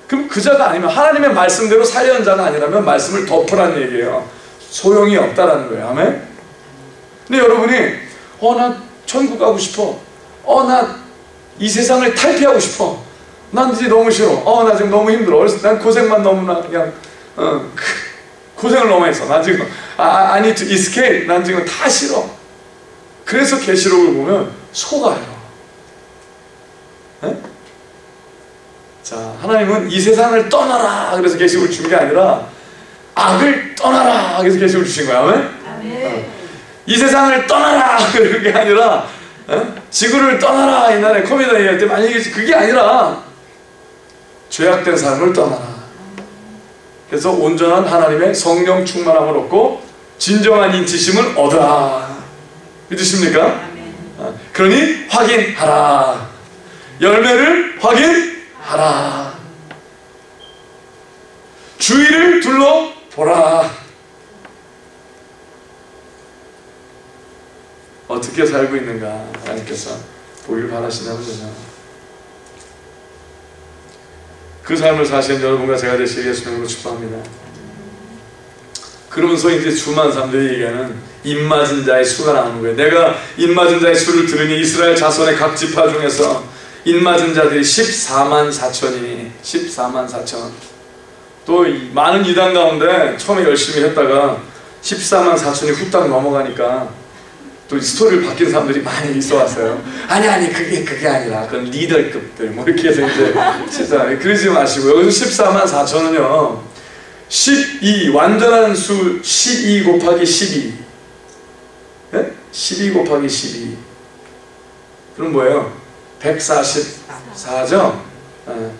그럼 그 자가 아니면 하나님의 말씀대로 살려는 자가 아니라면 말씀을 덮으라는 얘기예요. 소용이 없다라는 거예요. 아멘? 근데 여러분이 나 천국 가고 싶어. 나 이 세상을 탈피하고 싶어. 난 이제 너무 싫어. 나 지금 너무 힘들어. 난 고생만 너무나 그냥 고생을 너무 했어. 난 지금 I need to escape. 난 지금 다 싫어. 그래서 계시록을 보면 속아요. 네? 자, 하나님은 이 세상을 떠나라 그래서 계시록을 준 게 아니라 악을 떠나라 그래서 계시록을 주신 거야. 아멘? 이 세상을 떠나라 그게 아니라 지구를 떠나라. 옛날에 코미디 얘기할 때 많이 얘기했지. 그게 아니라 죄악된 삶을 떠나라. 그래서 온전한 하나님의 성령 충만함을 얻고 진정한 인치심을 얻어라. 믿으십니까? 그러니 확인하라. 열매를 확인하라. 주위를 둘러보라. 어떻게 살고 있는가 하나님께서 보기를 바라신다는 거죠. 그 삶을 사시는 여러분과 제가 되시길 예수님으로 축복합니다. 그러면서 이제 수많은 사람들이 얘기하는 입맞은 자의 수가 나오는 거예요. 내가 입맞은 자의 수를 들으니 이스라엘 자손의 각 지파 중에서 입맞은 자들이 14만 4천이니 14만 4천. 또 많은 이단 가운데 처음에 열심히 했다가 14만 4천이 후딱 넘어가니까 또 스토리를 바뀐 사람들이 많이 있어 왔어요. 아니 그게 아니라 그건 리더급들 뭐 이렇게 해서 이제 진짜 그러지 마시고 여기서 14만 4천은요 12 완전한 수 12 곱하기 12 네? 12 곱하기 12 그럼 뭐예요? 144죠? 네.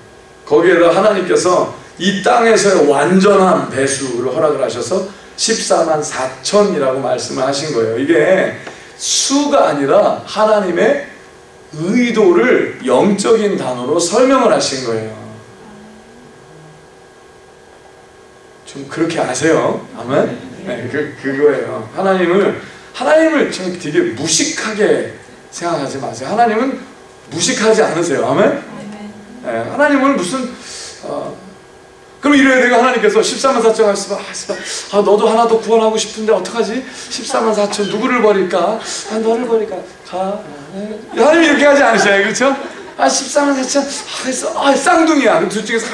거기에다 하나님께서 이 땅에서의 완전한 배수를 허락을 하셔서 14만 4천이라고 말씀을 하신 거예요. 이게 수가 아니라 하나님의 의도를 영적인 단어로 설명을 하신 거예요. 좀 그렇게 아세요? 아멘? 네, 그거예요. 하나님을 좀 되게 무식하게 생각하지 마세요. 하나님은 무식하지 않으세요. 아멘? 네, 하나님은 무슨 그럼 이래야 되고 하나님께서 14만 4천 하시면 너도 하나 더 구원하고 싶은데 어떡하지? 14만 4천 누구를 버릴까? 너를 버릴까? 가. 하나님 이렇게 하지 않으셔요. 그렇죠? 14만 4천 그래서 쌍둥이야. 둘 중에서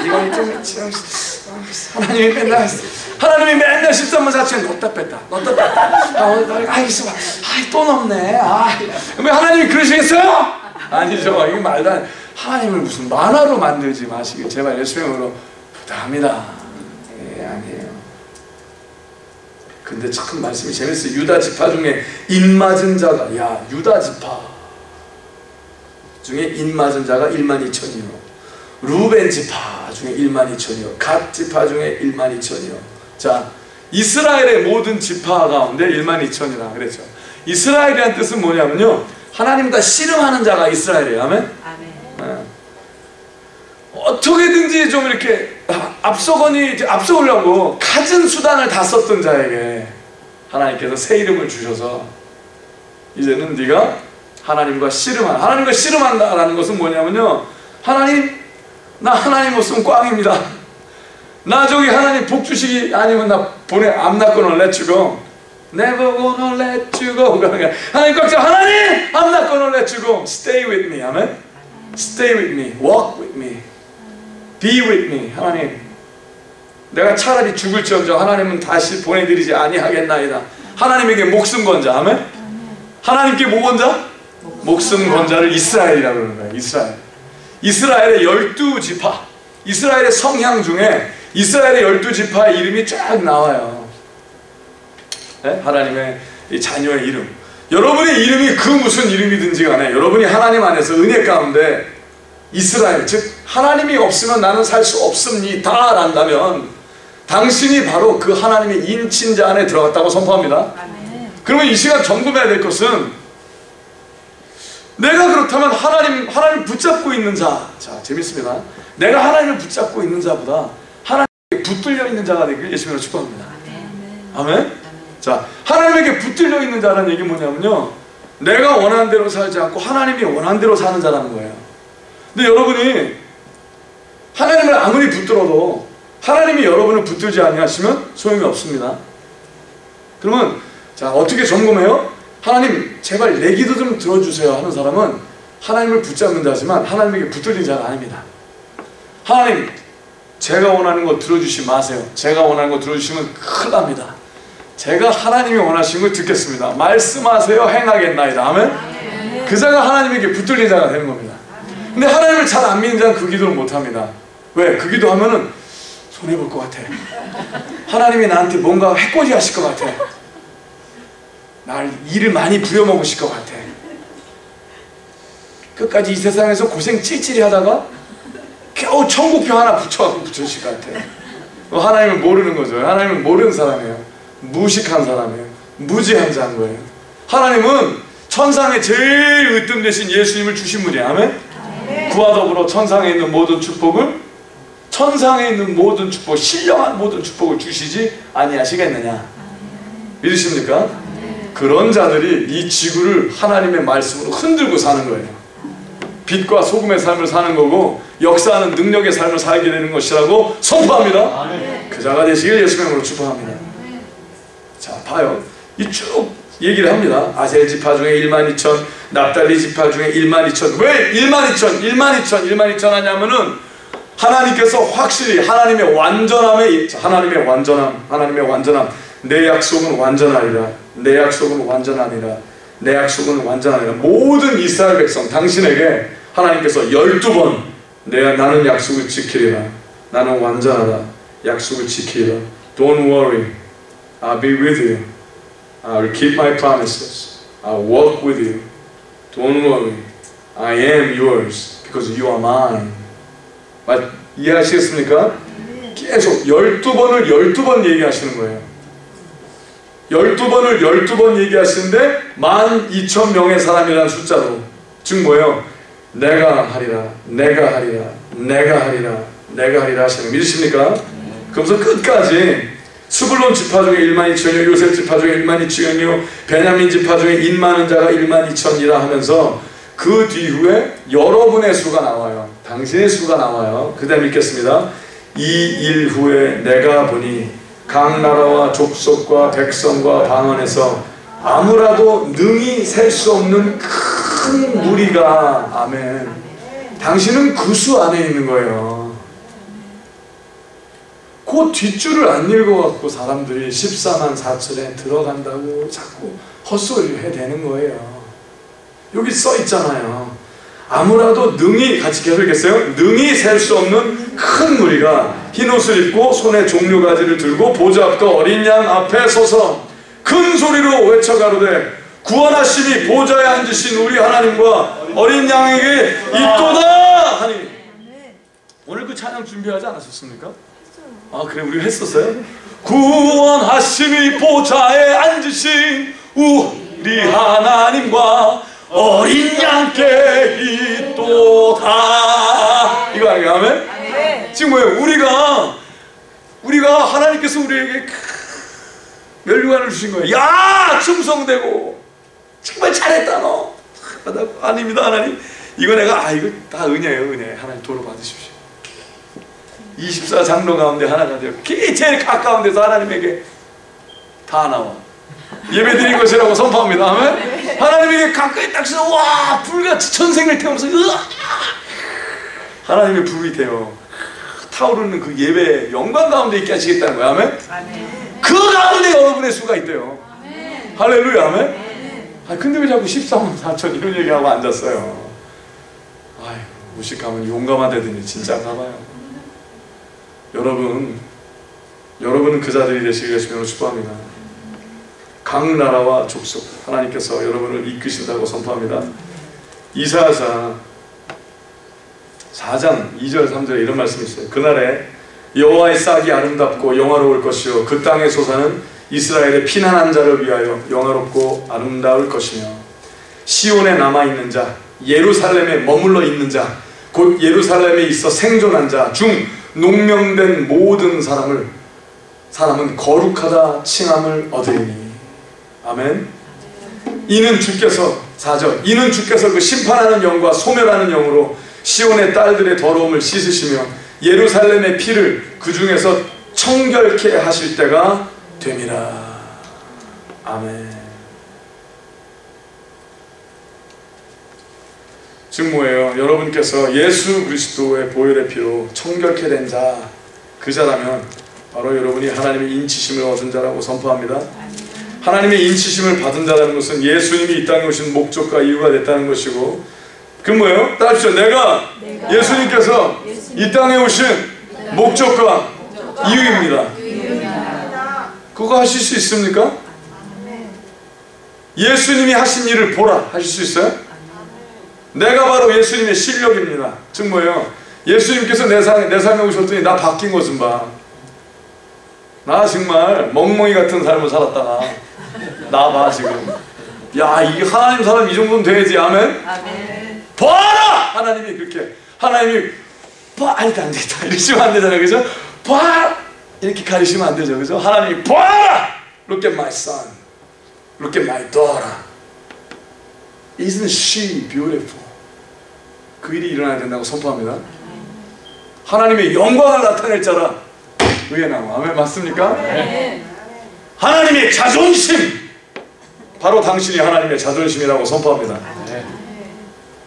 이거 좀 하나님이 맨날 14만 4천 넣었다 뺐다 알겠어. 또 넘네. 왜 하나님이 그러시겠어요? 아니죠. 이게 말도 안 돼. 하나님을 무슨 만화로 만들지 마시길 제발 예수님으로 부탁합니다. 아니에요. 근데 참 말씀이 재밌어요. 유다 지파 중에 인맞은 자가, 야, 유다 지파 중에 인맞은 자가 12,000이요. 루벤 지파 중에 12,000이요. 갓 지파 중에 12,000이요. 자, 이스라엘의 모든 지파 가운데 12,000이라 그랬죠. 이스라엘이라는 뜻은 뭐냐면요, 하나님과 씨름하는 자가 이스라엘이에요. 아멘? 아멘. 어떻게든지 좀 이렇게 앞서가려고 갖은 수단을 다 썼던 자에게 하나님께서 새 이름을 주셔서 이제는 네가 하나님과 씨름한다라는 것은 뭐냐면요, 하나님, 나 하나님 없으면 꽝입니다. 나 저기 하나님 복 주시기 아니면 나 I'm not gonna let you go. Never gonna let you go. 하나님 꽉 잡아. 하나님, I'm not gonna let you go. Stay with me. 아멘. Stay with me. Walk with me. Be with me. 하나님, 내가 차라리 죽을지언정 하나님은 다시 보내드리지 아니하겠나이다. 하나님에게 목숨 건자. 아멘. 하나님께 뭐 건자? 목숨 건자를 이스라엘이라고 그러는 거예요. 이스라엘의 12지파, 이스라엘의 성향 중에 이스라엘의 12지파의 이름이 쫙 나와요. 네? 하나님의 이 자녀의 이름. 여러분의 이름이 그 무슨 이름이든지 간에 여러분이 하나님 안에서 은혜 가운데 이스라엘, 즉 하나님이 없으면 나는 살 수 없습니다 란다면 당신이 바로 그 하나님의 인친자 안에 들어갔다고 선포합니다. 그러면 이 시간 점검해야 될 것은, 내가 그렇다면 하나님 붙잡고 있는 자, 자, 재밌습니다. 내가 하나님을 붙잡고 있는 자보다 하나님께 붙들려 있는 자가 되길 예수님으로 축복합니다. 아멘? 자, 하나님에게 붙들려 있는 자라는 얘기 뭐냐면요, 내가 원하는 대로 살지 않고 하나님이 원하는 대로 사는 자라는 거예요. 근데 여러분이 하나님을 아무리 붙들어도 하나님이 여러분을 붙들지 아니하시면 소용이 없습니다. 그러면 자, 어떻게 점검해요? 하나님 제발 내 기도 좀 들어주세요 하는 사람은 하나님을 붙잡는 자지만 하나님에게 붙들린 자가 아닙니다. 하나님, 제가 원하는 거 들어주시지 마세요. 제가 원하는 거 들어주시면 큰일 납니다. 제가 하나님이 원하시는 걸 듣겠습니다. 말씀하세요. 행하겠나이다. 아멘? 그 자가 하나님에게 붙들린 자가 되는 겁니다. 근데 하나님을 잘 안 믿는 자는 그 기도를 못합니다. 왜? 그 기도하면은 손해볼 것 같아. 하나님이 나한테 뭔가 해코지 하실 것 같아. 날 일을 많이 부려먹으실 것 같아. 끝까지 이 세상에서 고생 찔찔이 하다가 겨우 천국표 하나 붙여주실 것 같아. 하나님을 모르는 거죠. 하나님을 모르는 사람이에요. 무식한 사람이에요. 무지한 자인 거예요. 하나님은 천상에 제일 으뜸되신 예수님을 주신 분이에요. 아멘? 그와 더불어 천상에 있는 모든 축복을, 천상에 있는 모든 축복, 신령한 모든 축복을 주시지 아니하시겠느냐. 믿으십니까? 그런 자들이 이 지구를 하나님의 말씀으로 흔들고 사는 거예요. 빛과 소금의 삶을 사는 거고 역사하는 능력의 삶을 살게 되는 것이라고 선포합니다. 그 자가 되시길 예수님의 이름으로 축복합니다. 자, 봐요. 이 쭉 얘기를 합니다. 아셀 지파 중에 12,000, 납달리 지파 중에 12,000. 왜 12,000 하냐면은 하나님께서 확실히 하나님의 완전함에, 하나님의 완전함, 내 약속은 완전하리라, 내 약속은 완전하리라, 내 약속은 완전하리라. 모든 이스라엘 백성, 당신에게 하나님께서 12번 나는 약속을 지키리라, 나는 완전하다, 약속을 지키리라, don't worry, I'll be with you, I'll keep my promises, I'll walk with you, don't worry, I am yours because you are mine. 이해하시겠습니까? 계속 12번을 12번 얘기하시는 거예요. 12번을 12번 얘기하시는데 12,000명의 사람이라는 숫자로, 즉 뭐예요? 내가 하리라, 내가 하리라, 내가 하리라, 내가 하리라 하시는 거 믿으십니까? 그러면서 끝까지 스불론 지파 중에 12,000이요, 요셉 지파 중에 12,000이요, 베냐민 지파 중에 인 많은 자가 12,000이라 하면서 그 뒤후에 여러분의 수가 나와요. 당신의 수가 나와요. 그 다음 읽겠습니다. 이 일 후에 내가 보니 각 나라와 족속과 백성과 방언에서 아무라도 능히 셀 수 없는 큰 무리가, 아멘. 당신은 그 수 안에 있는 거예요. 그 뒷줄을 안 읽어갖고 사람들이 14만 4천에 들어간다고 자꾸 헛소리를 해대는 거예요. 여기 써 있잖아요. 아무라도 능히, 같이 계속 읽겠어요? 능히 셀 수 없는 큰 무리가 흰옷을 입고 손에 종려가지를 들고 보좌 앞과 어린 양 앞에 서서 큰 소리로 외쳐가로되 구원하심이 보좌에 앉으신 우리 하나님과 어린 양에게 있도다 하니. 오늘 그 찬양 준비하지 않으셨습니까? 아 그래 우리 했었어요? 구원하심이 보좌에 앉으신 우리 하나님과 어린 양께 있도다. 이거 아니에요? 아멘? 지금 뭐예요? 우리가 하나님께서 우리에게 멸류관을 주신 거예요. 야 충성되고 정말 잘했다 너. 아닙니다 하나님. 이거 내가 이거 다 은혜예요. 은혜. 하나님 도로 받으십시오. 24장로 가운데 하나가 되어 제일 가까운 데서 하나님에게 다 나와 예배드린 것이라고 선포합니다. 아멘? 하나님에게 가까이 딱 서서 와 불같이 천생을 태우면서 하나님의 불이 되어 타오르는 그 예배 영광 가운데 있게 하시겠다는 거야. 아멘? 그 가운데 여러분의 수가 있대요. 할렐루야. 아멘? 근데 왜 자꾸 14만 4천 이런 얘기하고 앉았어요? 아이고 무식하면 용감하다더니 진짜인가 봐요. 여러분은 그 자들이 되시길 예수님으로 축복합니다. 각 나라와 족속 하나님께서 여러분을 이끄신다고 선포합니다. 이사야서 4장 2절 3절에 이런 말씀이 있어요. 그날에 여호와의 싹이 아름답고 영화로울 것이요 그 땅의 소사는 이스라엘의 피난한 자를 위하여 영화롭고 아름다울 것이며 시온에 남아있는 자 예루살렘에 머물러 있는 자 곧 예루살렘에 있어 생존한 자 중 농명된 모든 사람은 거룩하다 칭함을 얻으리니. 아멘. 이는 주께서 4절 이는 주께서 그 심판하는 영과 소멸하는 영으로 시온의 딸들의 더러움을 씻으시며 예루살렘의 피를 그 중에서 청결케 하실 때가 됨이라. 아멘. 즉 뭐예요? 여러분께서 예수 그리스도의 보혈의 피로 청결케 된 자, 그 자라면 바로 여러분이 하나님의 인치심을 얻은 자라고 선포합니다. 하나님의 인치심을 받은 자라는 것은 예수님이 이 땅에 오신 목적과 이유가 됐다는 것이고, 그 뭐예요? 따라하십시오. 내가 예수님께서 이 땅에 오신 목적과 이유입니다. 그거 하실 수 있습니까? 예수님이 하신 일을 보라 하실 수 있어요? 내가 바로 예수님의 실력입니다. 즉 뭐예요? 예수님께서 내 삶에 오셨더니 나 바뀐 것 좀 봐. 나 정말 멍멍이 같은 삶을 살았다가 나 봐 지금. 야, 이 하나님 사람 이 정도는 돼야지. 아멘? 아멘. 봐라! 하나님이 그렇게 하나님이 봐! 아니다 안 되겠다 이러시면 안 되잖아요. 그죠? 봐! 이렇게 가리시면 안 되죠. 그죠? 하나님이 봐라! Look at my son. Look at my daughter. Isn't she beautiful? 그 일이 일어나야 된다고 선포합니다. 하나님의 영광을 나타낼 자라 의에 나와. 아멘. 맞습니까? 네. 하나님의 자존심, 바로 당신이 하나님의 자존심이라고 선포합니다. 네.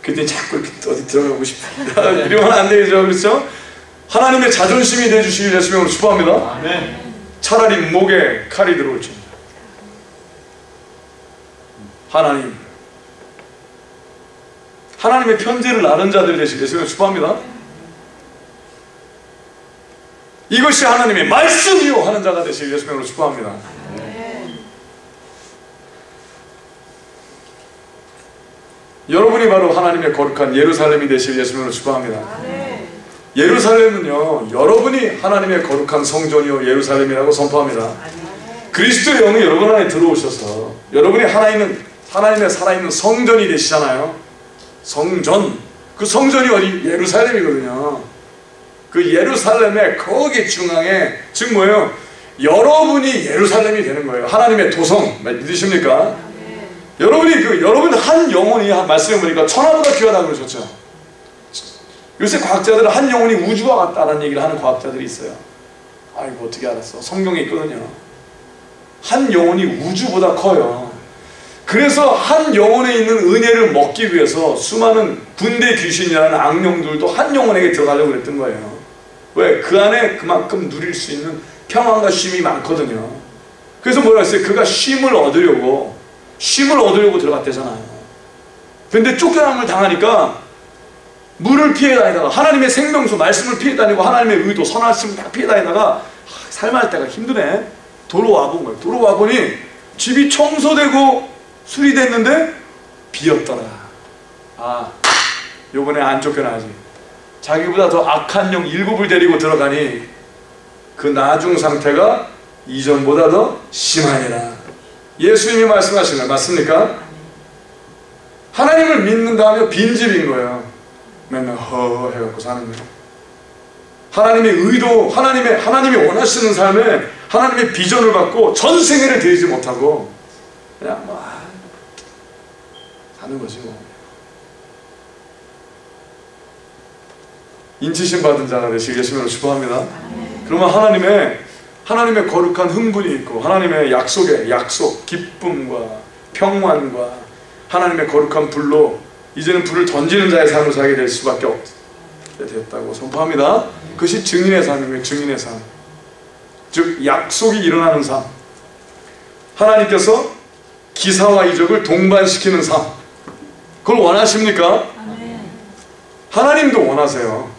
그때 자꾸 어디 들어가고 싶다 이러면 안 되죠. 그렇죠? 하나님의 자존심이 되어주시길 예수님으로 축복합니다. 네. 차라리 목에 칼이 들어올지어다. 하나님의 편지를 아는 자들 되시길 예수님으로 축복합니다. 이것이 하나님의 말씀이요 하는 자가 되시길 예수님으로 축복합니다. 여러분이 바로 하나님의 거룩한 예루살렘이 되시길 예수님으로 축복합니다. 예루살렘은요, 여러분이 하나님의 거룩한 성전이요 예루살렘이라고 선포합니다. 그리스도의 영이 여러분 안에 들어오셔서 여러분이 하나님의 살아있는 성전이 되시잖아요. 성전, 그 성전이 어디? 예루살렘이거든요. 그 예루살렘의 거기 중앙에, 즉 뭐예요? 여러분이 예루살렘이 되는 거예요. 하나님의 도성, 믿으십니까? 여러분 한 영혼이, 말씀해 보니까 천하보다 귀하다고 그러셨죠. 요새 과학자들은 한 영혼이 우주와 같다는 얘기를 하는 과학자들이 있어요. 아이고 어떻게 알았어? 성경에 있거든요. 한 영혼이 우주보다 커요. 그래서 한 영혼에 있는 은혜를 먹기 위해서 수많은 군대 귀신이라는 악령들도 한 영혼에게 들어가려고 그랬던 거예요. 왜? 그 안에 그만큼 누릴 수 있는 평안과 쉼이 많거든요. 그래서 뭐라 했어요? 그가 쉼을 얻으려고 들어갔대잖아요. 근데 쫓겨남을 당하니까 물을 피해 다니다가 하나님의 생명수 말씀을 피해 다니고 하나님의 의도 선하심을 다 피해 다니다가 삶할 때가 힘드네. 도로 와본 거예요. 도로 와보니 집이 청소되고 수리됐는데 비었더라. 아, 요번에 안 쫓겨나지. 자기보다 더 악한 영 7을 데리고 들어가니 그 나중 상태가 이전보다 더 심하니라. 예수님이 말씀하신 거예요. 맞습니까? 하나님을 믿는다 하면 빈집인 거예요. 맨날 허 해갖고 사는 거예요. 하나님의 의도, 하나님이 원하시는 삶에 하나님의 비전을 갖고 전생애를 드리지 못하고 그냥 사는 거지 뭐. 인치심 받은 자가 되시길 예수님으로 축복합니다. 그러면 하나님의 거룩한 흥분이 있고 하나님의 약속, 기쁨과 평안과 하나님의 거룩한 불로 이제는 불을 던지는 자의 삶을 살게 될 수밖에 없다고 선포합니다. 그것이 증인의 삶이에요. 증인의 삶. 즉 약속이 일어나는 삶. 하나님께서 기사와 이적을 동반시키는 삶. 그걸 원하십니까? 하나님도 원하세요.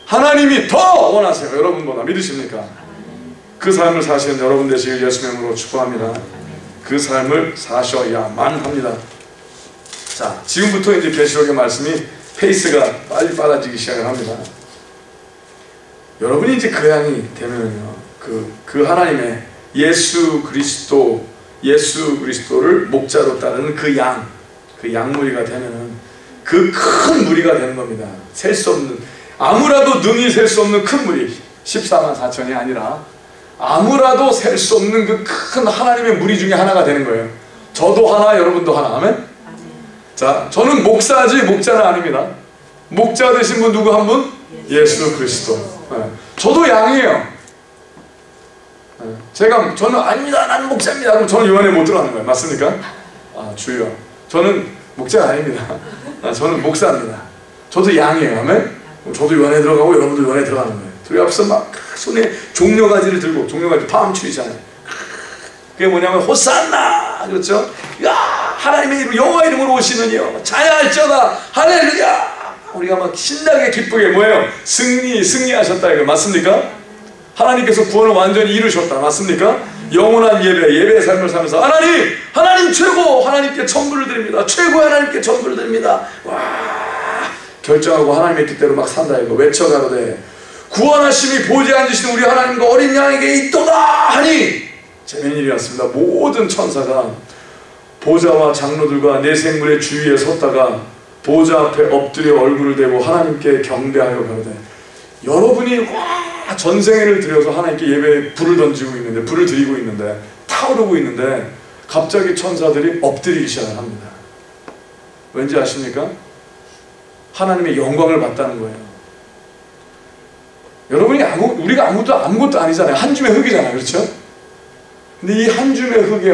하나님이 더 원하세요. 여러분보다 믿으십니까? 그 삶을 사시는 여러분 되시길 예수의 이름으로 축복합니다. 그 삶을 사셔야만 합니다. 자, 지금부터 이제 계시록의 말씀이 페이스가 빨리 빨라지기 시작을 합니다. 여러분이 이제 그 양이 되면요, 그 하나님의 예수 그리스도를 목자로 따르는 그 양무리가 되면은 그 큰 무리가 되는 겁니다. 셀 수 없는, 아무라도 능히 셀 수 없는 큰 무리, 14만 4천이 아니라 아무라도 셀 수 없는 그 큰 하나님의 무리 중에 하나가 되는 거예요. 저도 하나, 여러분도 하나. 아멘? 자, 저는 목사지 목자는 아닙니다. 목자 되신 분 누구 한 분? 예수 그리스도. 네. 저도 양이에요. 네. 저는 아닙니다. 나는 목자입니다. 그럼 저는 요 안에 못 들어가는 거예요. 맞습니까? 아, 주여. 저는 목자가 아닙니다. 저는 목사입니다. 저도 양이에요. 아멘? 저도 요 안에 들어가고 여러분도 요 안에 들어가는 거예요. 둘이 앞서 막 손에 종려가지를 들고, 종려가지 파음추이잖아요. 그게 뭐냐면 호산나, 그렇죠? 야, 하나님의 이름, 여호와 이름으로 오시느니요 자야할지어다 할렐루야. 우리가 막 신나게 기쁘게 뭐예요? 승리하셨다 이거 맞습니까? 하나님께서 구원을 완전히 이루셨다 맞습니까? 영원한 예배의 삶을 살면서 하나님 최고, 하나님께 전부를 드립니다. 최고의 하나님께 전부를 드립니다. 와, 결정하고 하나님의 뜻대로 막 산다 이거 외쳐가로되 구원하심이 보좌에 앉으시는 우리 하나님과 어린 양에게 있도다 하니 재미일이었습니다. 모든 천사가 보좌와 장로들과 내 생물의 주위에 섰다가 보좌 앞에 엎드려 얼굴을 대고 하나님께 경배하여 가로되, 여러분이 전생애를 들여서 하나님께 예배에 불을 던지고 있는데, 불을 드리고 있는데, 타오르고 있는데 갑자기 천사들이 엎드리기 시작을 합니다. 왠지 아십니까? 하나님의 영광을 받다는 거예요. 여러분이 우리가 아무것도 아니잖아요. 한 줌의 흙이잖아요. 그렇죠? 근데 이 한 줌의 흙에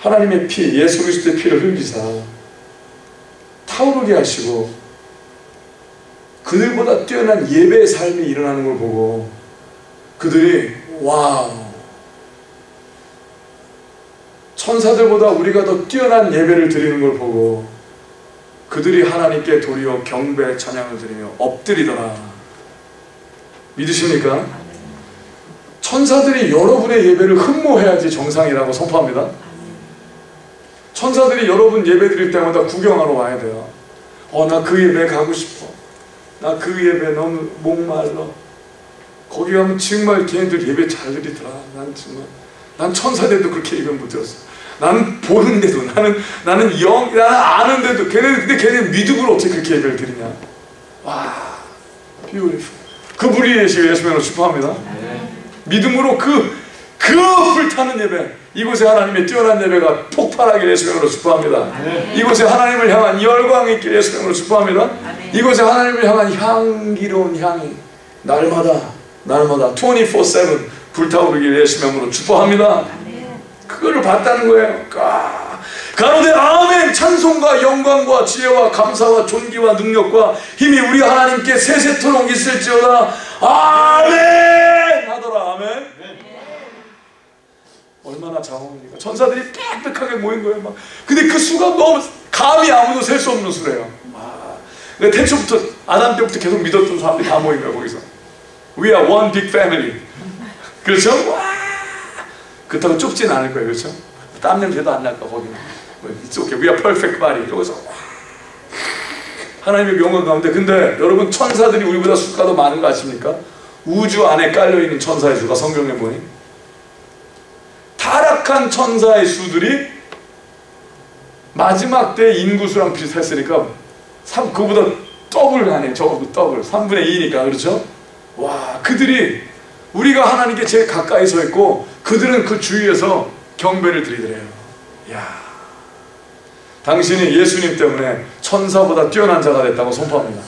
하나님의 피, 예수 그리스도의 피를 흘리사 타오르게 하시고 그들보다 뛰어난 예배의 삶이 일어나는 걸 보고 그들이 와우, 천사들보다 우리가 더 뛰어난 예배를 드리는 걸 보고 그들이 하나님께 도리어 경배 찬양을 드리며 엎드리더라. 믿으십니까? 천사들이 여러분의 예배를 흠모해야지 정상이라고 선포합니다. 천사들이 여러분 예배 드릴 때마다 구경하러 와야 돼요. 나 그 예배 가고 싶어. 나 그 예배 너무 목말라. 거기 가면 정말 걔네들 예배 잘 드리더라. 난 천사들도 그렇게 예배 못 들었어. 나는 보는데도, 나는 아는데도, 근데 걔네 믿음으로 어떻게 그렇게 예배를 드리냐. 와, beautiful. 그 무리에 예수님으로 축복합니다. 믿음으로 그 불타는 예배, 이곳에 하나님의 뛰어난 예배가 폭발하길 예수님으로 축복합니다. 이곳에 하나님을 향한 열광이 있길 예수님으로 축복합니다. 이곳에 하나님을 향한 향기로운 향이 날마다 24/7 불타오르길 예수님으로 축복합니다. 그거를 봤다는 거예요. 가로되 아멘. 찬송과 영광과 지혜와 감사와 존귀와 능력과 힘이 우리 하나님께 세세토록 있을지어다. 아멘 하더라. 아멘. 얼마나 장엄입니까? 천사들이 빽빽하게 모인 거예요. 근데 그 수가 너무 감히 아무도 셀 수 없는 수래요. 근데 태초부터 아담 때부터 계속 믿었던 사람들이 다 모인 거야 거기서. We are one big family. 그렇죠? 와! 그렇다고 좁진 않을 거예요. 그렇죠? 땀 냄새도 안 날까 거기는. It's okay. We are perfect body. 이러고서 하나님의 영광 가운데. 근데 여러분 천사들이 우리보다 수가 더 많은 거 아십니까? 우주 안에 깔려있는 천사의 수가 성경에 보니 타락한 천사의 수들이 마지막 때 인구수랑 비슷했으니까 그보다 더블 하네. 적어도 더블 3분의 2니까. 그렇죠? 와, 그들이 우리가 하나님께 제일 가까이 서 있고 그들은 그 주위에서 경배를 드리더래요. 야, 당신이 예수님 때문에 천사보다 뛰어난 자가 됐다고 선포합니다.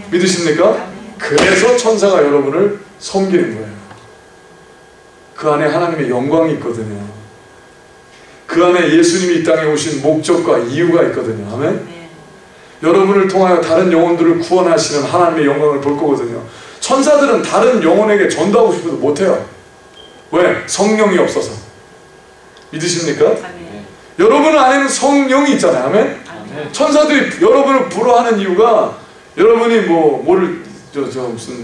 믿으십니까? 그래서 천사가 여러분을 섬기는 거예요. 그 안에 하나님의 영광이 있거든요. 그 안에 예수님이 이 땅에 오신 목적과 이유가 있거든요. 아멘? 여러분을 통하여 다른 영혼들을 구원하시는 하나님의 영광을 볼 거거든요. 천사들은 다른 영혼에게 전도하고 싶어도 못해요. 왜? 성령이 없어서. 믿으십니까? 아멘. 여러분 안에는 성령이 있잖아요. 아멘? 아멘. 천사들이 여러분을 부러워하는 이유가 여러분이 무슨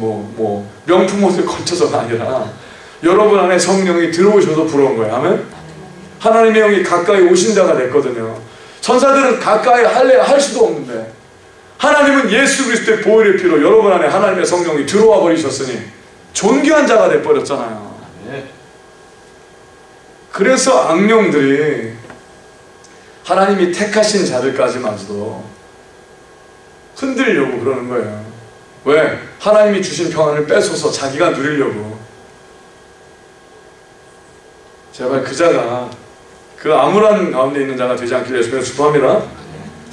명품 옷을 걸쳐서가 아니라 여러분 안에 성령이 들어오셔서 부러운 거예요. 아멘? 하나님의 영이 가까이 오신 자가 됐거든요. 천사들은 가까이 할 수도 없는데 하나님은 예수 그리스도의 보혈의 피로 여러분 안에 하나님의 성령이 들어와 버리셨으니 존귀한 자가 돼버렸잖아요. 그래서 악령들이 하나님이 택하신 자들까지마저도 흔들려고 그러는 거예요. 왜? 하나님이 주신 평안을 뺏어서 자기가 누리려고. 제발 그 자가 그 암울한 가운데 있는 자가 되지 않기를 예수님을 축복합니다.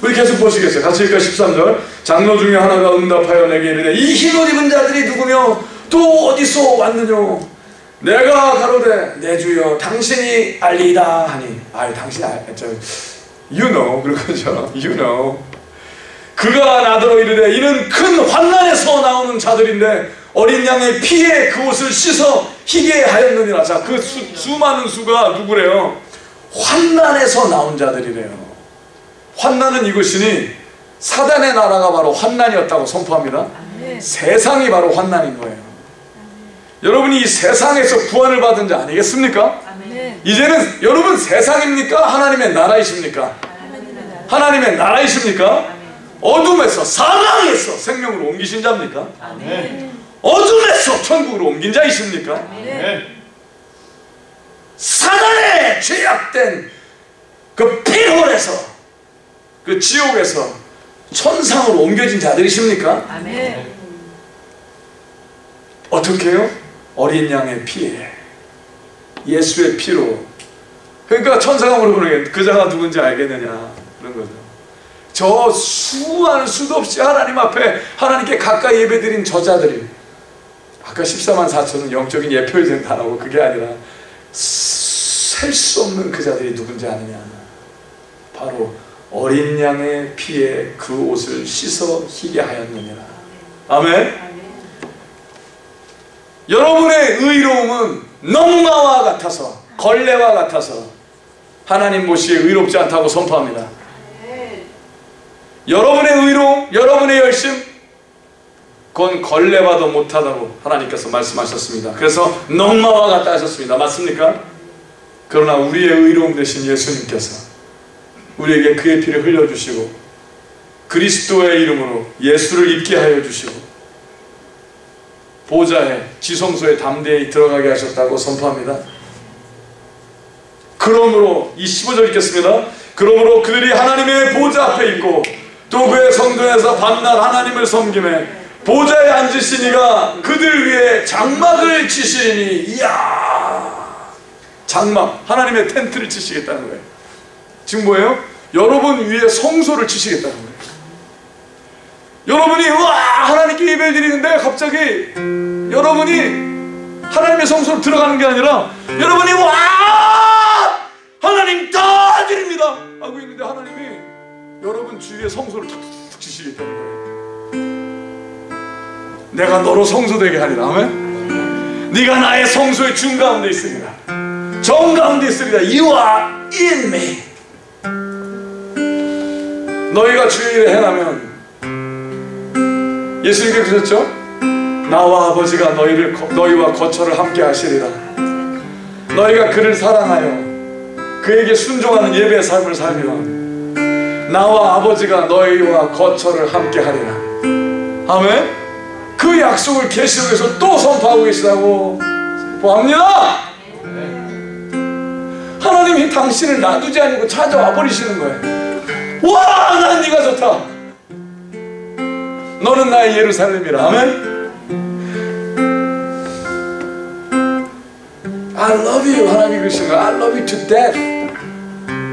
우리 계속 보시겠어요? 같이 읽을까? 13절. 장로 중에 하나가 응답하여 내게 이르되 이 흰옷 입은 자들이 누구며 또 어디서 왔느뇨? 내가 가로되 내 주여 당신이 알리이다 하니. 당신이 you know. 그러죠. you know. 그가 나더러 이르되 이는 큰 환난에서 나오는 자들인데 어린 양의 피에 그 옷을 씻어 희게 하였느니라. 자, 그 수많은 수가 누구래요? 환난에서 나온 자들이래요. 환난은 이것이니 사단의 나라가 바로 환난이었다고 선포합니다. 세상이 바로 환난인 거예요. 여러분이 이 세상에서 구원을 받은 자 아니겠습니까? 이제는 여러분 세상입니까? 하나님의 나라이십니까? 하나님의 나라이십니까? 어둠에서 사망에서 생명으로 옮기신 자입니까? 어둠에서 천국으로 옮긴 자이십니까? 사단의 죄악된 그 피홀에서 그 지옥에서 천상으로 옮겨진 자들이십니까? 아멘. 어떻게 해요? 어린 양의 피에 예수의 피로. 그러니까 천사가 물어보는 게 그 자가 누군지 알겠느냐 그런 거죠. 저 수많은 수도 없이 하나님 앞에 하나님께 가까이 예배드린 저자들이 아까 14만 4천은 영적인 예표에 된 단어고 그게 아니라 셀 수 없는 그 자들이 누군지 아느냐. 바로 어린 양의 피에 그 옷을 씻어 희게 하였느니라. 아멘. 여러분의 의로움은 농마와 같아서 걸레와 같아서 하나님 보시기에 의롭지 않다고 선포합니다. 여러분의 의로움, 여러분의 열심 그건 걸레와도 못하다고 하나님께서 말씀하셨습니다. 그래서 농마와 같다 하셨습니다. 맞습니까? 그러나 우리의 의로움 되신 예수님께서 우리에게 그의 피를 흘려주시고 그리스도의 이름으로 예수를 입게 하여 주시고 보좌에 지성소에 담대히 들어가게 하셨다고 선포합니다. 그러므로 이 15절 읽겠습니다. 그러므로 그들이 하나님의 보좌 앞에 있고 또 그의 성전에서 밤낮 하나님을 섬기매 보좌에 앉으신 이가 그들 위에 장막을 치시리니. 이야, 장막, 하나님의 텐트를 치시겠다는 거예요. 지금 뭐예요? 여러분 위에 성소를 치시겠다는 거예요. 여러분이 와 하나님께 예배를 드리는데 갑자기 여러분이 하나님의 성소로 들어가는 게 아니라 여러분이 와 하나님 다 드립니다 하고 있는데 하나님이 여러분 주위에 성소를 툭툭 치시겠다는 거예요. 내가 너로 성소되게 하리라. 아멘. 네가 나의 성소의 중 가운데 있으리라. 정 가운데 있으리라. You are in me. 너희가 주의 일을 행하면 예수님께 그러셨죠? 나와 아버지가 너희와 거처를 함께 하시리라. 너희가 그를 사랑하여 그에게 순종하는 예배의 삶을 살면 나와 아버지가 너희와 거처를 함께 하리라. 아멘. 그 약속을 계시록에서 또 선포하고 계시다고 보합니다. 하나님이 당신을 놔두지 않고 찾아와 버리시는 거예요. 와, 난 네가 좋다. 너는 나의 예루살렘이라. 아멘. I love you. 하나님이 그러시는 거야. I love you to death.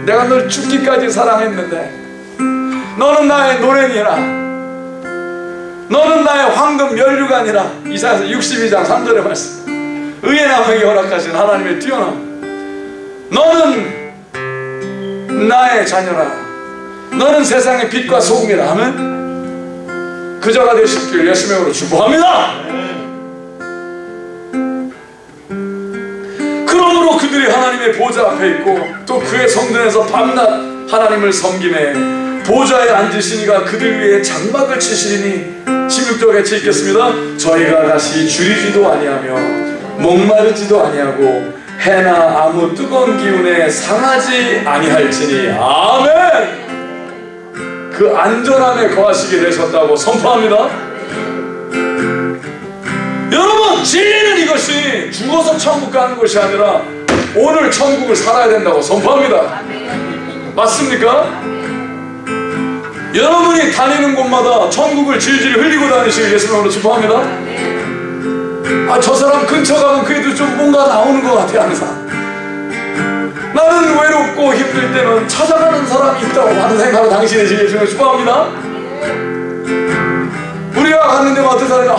내가 널 죽기까지 사랑했는데 너는 나의 노랭이라. 너는 나의 황금 면류관이라. 이사야서 62장 3절의 말씀. 의의 남에게 허락하신 하나님의 뛰어남. 너는 나의 자녀라. 너는 세상의 빛과 소금이라. 하면 그저가 되시길 예수의 이름으로 축복합니다. 그러므로 그들이 하나님의 보좌 앞에 있고 또 그의 성전에서 밤낮 하나님을 섬기네. 보좌에 앉으시니가 그들 위에 장막을 치시리니 16절 같이 읽겠습니다. 저희가 다시 줄이지도 아니하며 목마르지도 아니하고 해나 아무 뜨거운 기운에 상하지 아니할지니. 아멘. 그 안전함에 거하시게 되셨다고 선포합니다. 여러분, 진리는 이것이 죽어서 천국 가는 것이 아니라 오늘 천국을 살아야 된다고 선포합니다. 맞습니까? 여러분이 다니는 곳마다 천국을 질질 흘리고 다니시길 예수님으로 축복합니다. 아, 저 사람 근처 가면 그래도 좀 뭔가 나오는 것 같아. 항상 나는 외롭고 힘들 때는 찾아가는 사람이 있다고 하는 생각으로 당신의 질 예수님을 축복합니다. 우리가 갔는데 어떤 사람이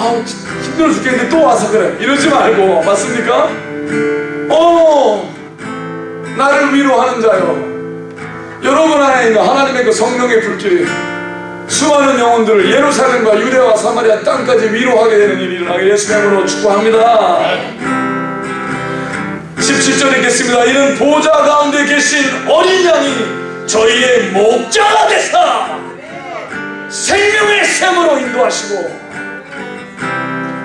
힘들어 죽겠는데 또 와서 그래 이러지 말고. 맞습니까? 나를 위로하는 자요, 여러분 안에 있는 하나님의 그 성령의 불길이 수많은 영혼들을 예루살렘과 유대와 사마리아 땅까지 위로하게 되는 일이 일어나게 예수의 이름으로 축복합니다. 17절 읽겠습니다. 이는 보좌 가운데 계신 어린 양이 저희의 목자가 되사 생명의 샘으로 인도하시고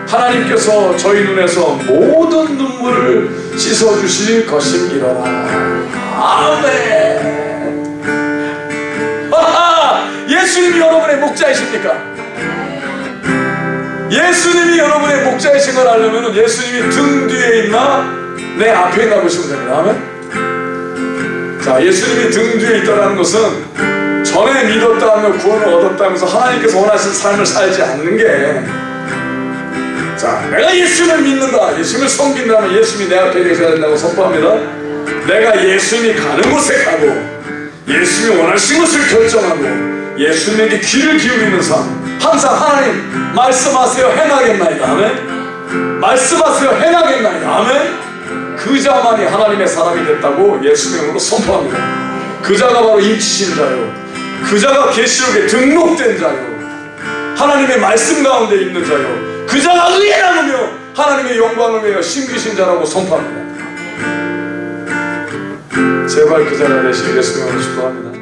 하나님께서 저희 눈에서 모든 눈물을 씻어주실 것임이로라. 아멘. 예수님이 여러분의 목자이십니까? 예수님이 여러분의 목자이신 걸 알려면 예수님이 등 뒤에 있나 내 앞에 있나 보시면 됩니다. 아멘. 자, 예수님이 등 뒤에 있다는 것은 전에 믿었다 하며 구원을 얻었다면서 하나님께서 원하시는 삶을 살지 않는 게, 자, 내가 예수님을 믿는다, 예수님을 섬긴다면 예수님이 내 앞에 계셔야 된다고 선포합니다. 내가 예수님이 가는 곳에 가고 예수님이 원하시는 것을 결정하고 예수님에게 귀를 기울이는 삶, 항상 하나님 말씀하세요 행하겠나이다. 아멘. 말씀하세요 행하겠나이다. 아멘. 그 자만이 하나님의 사람이 됐다고 예수님의 이름으로 선포합니다. 그 자가 바로 인치신 자요, 그 자가 계시록에 등록된 자요, 하나님의 말씀 가운데 있는 자요, 그 자가 의에 남으며 하나님의 영광을 위하여 심기신 자라고 선포합니다. 제발 그 자가 되시길 예수님의 이름으로 축복합니다.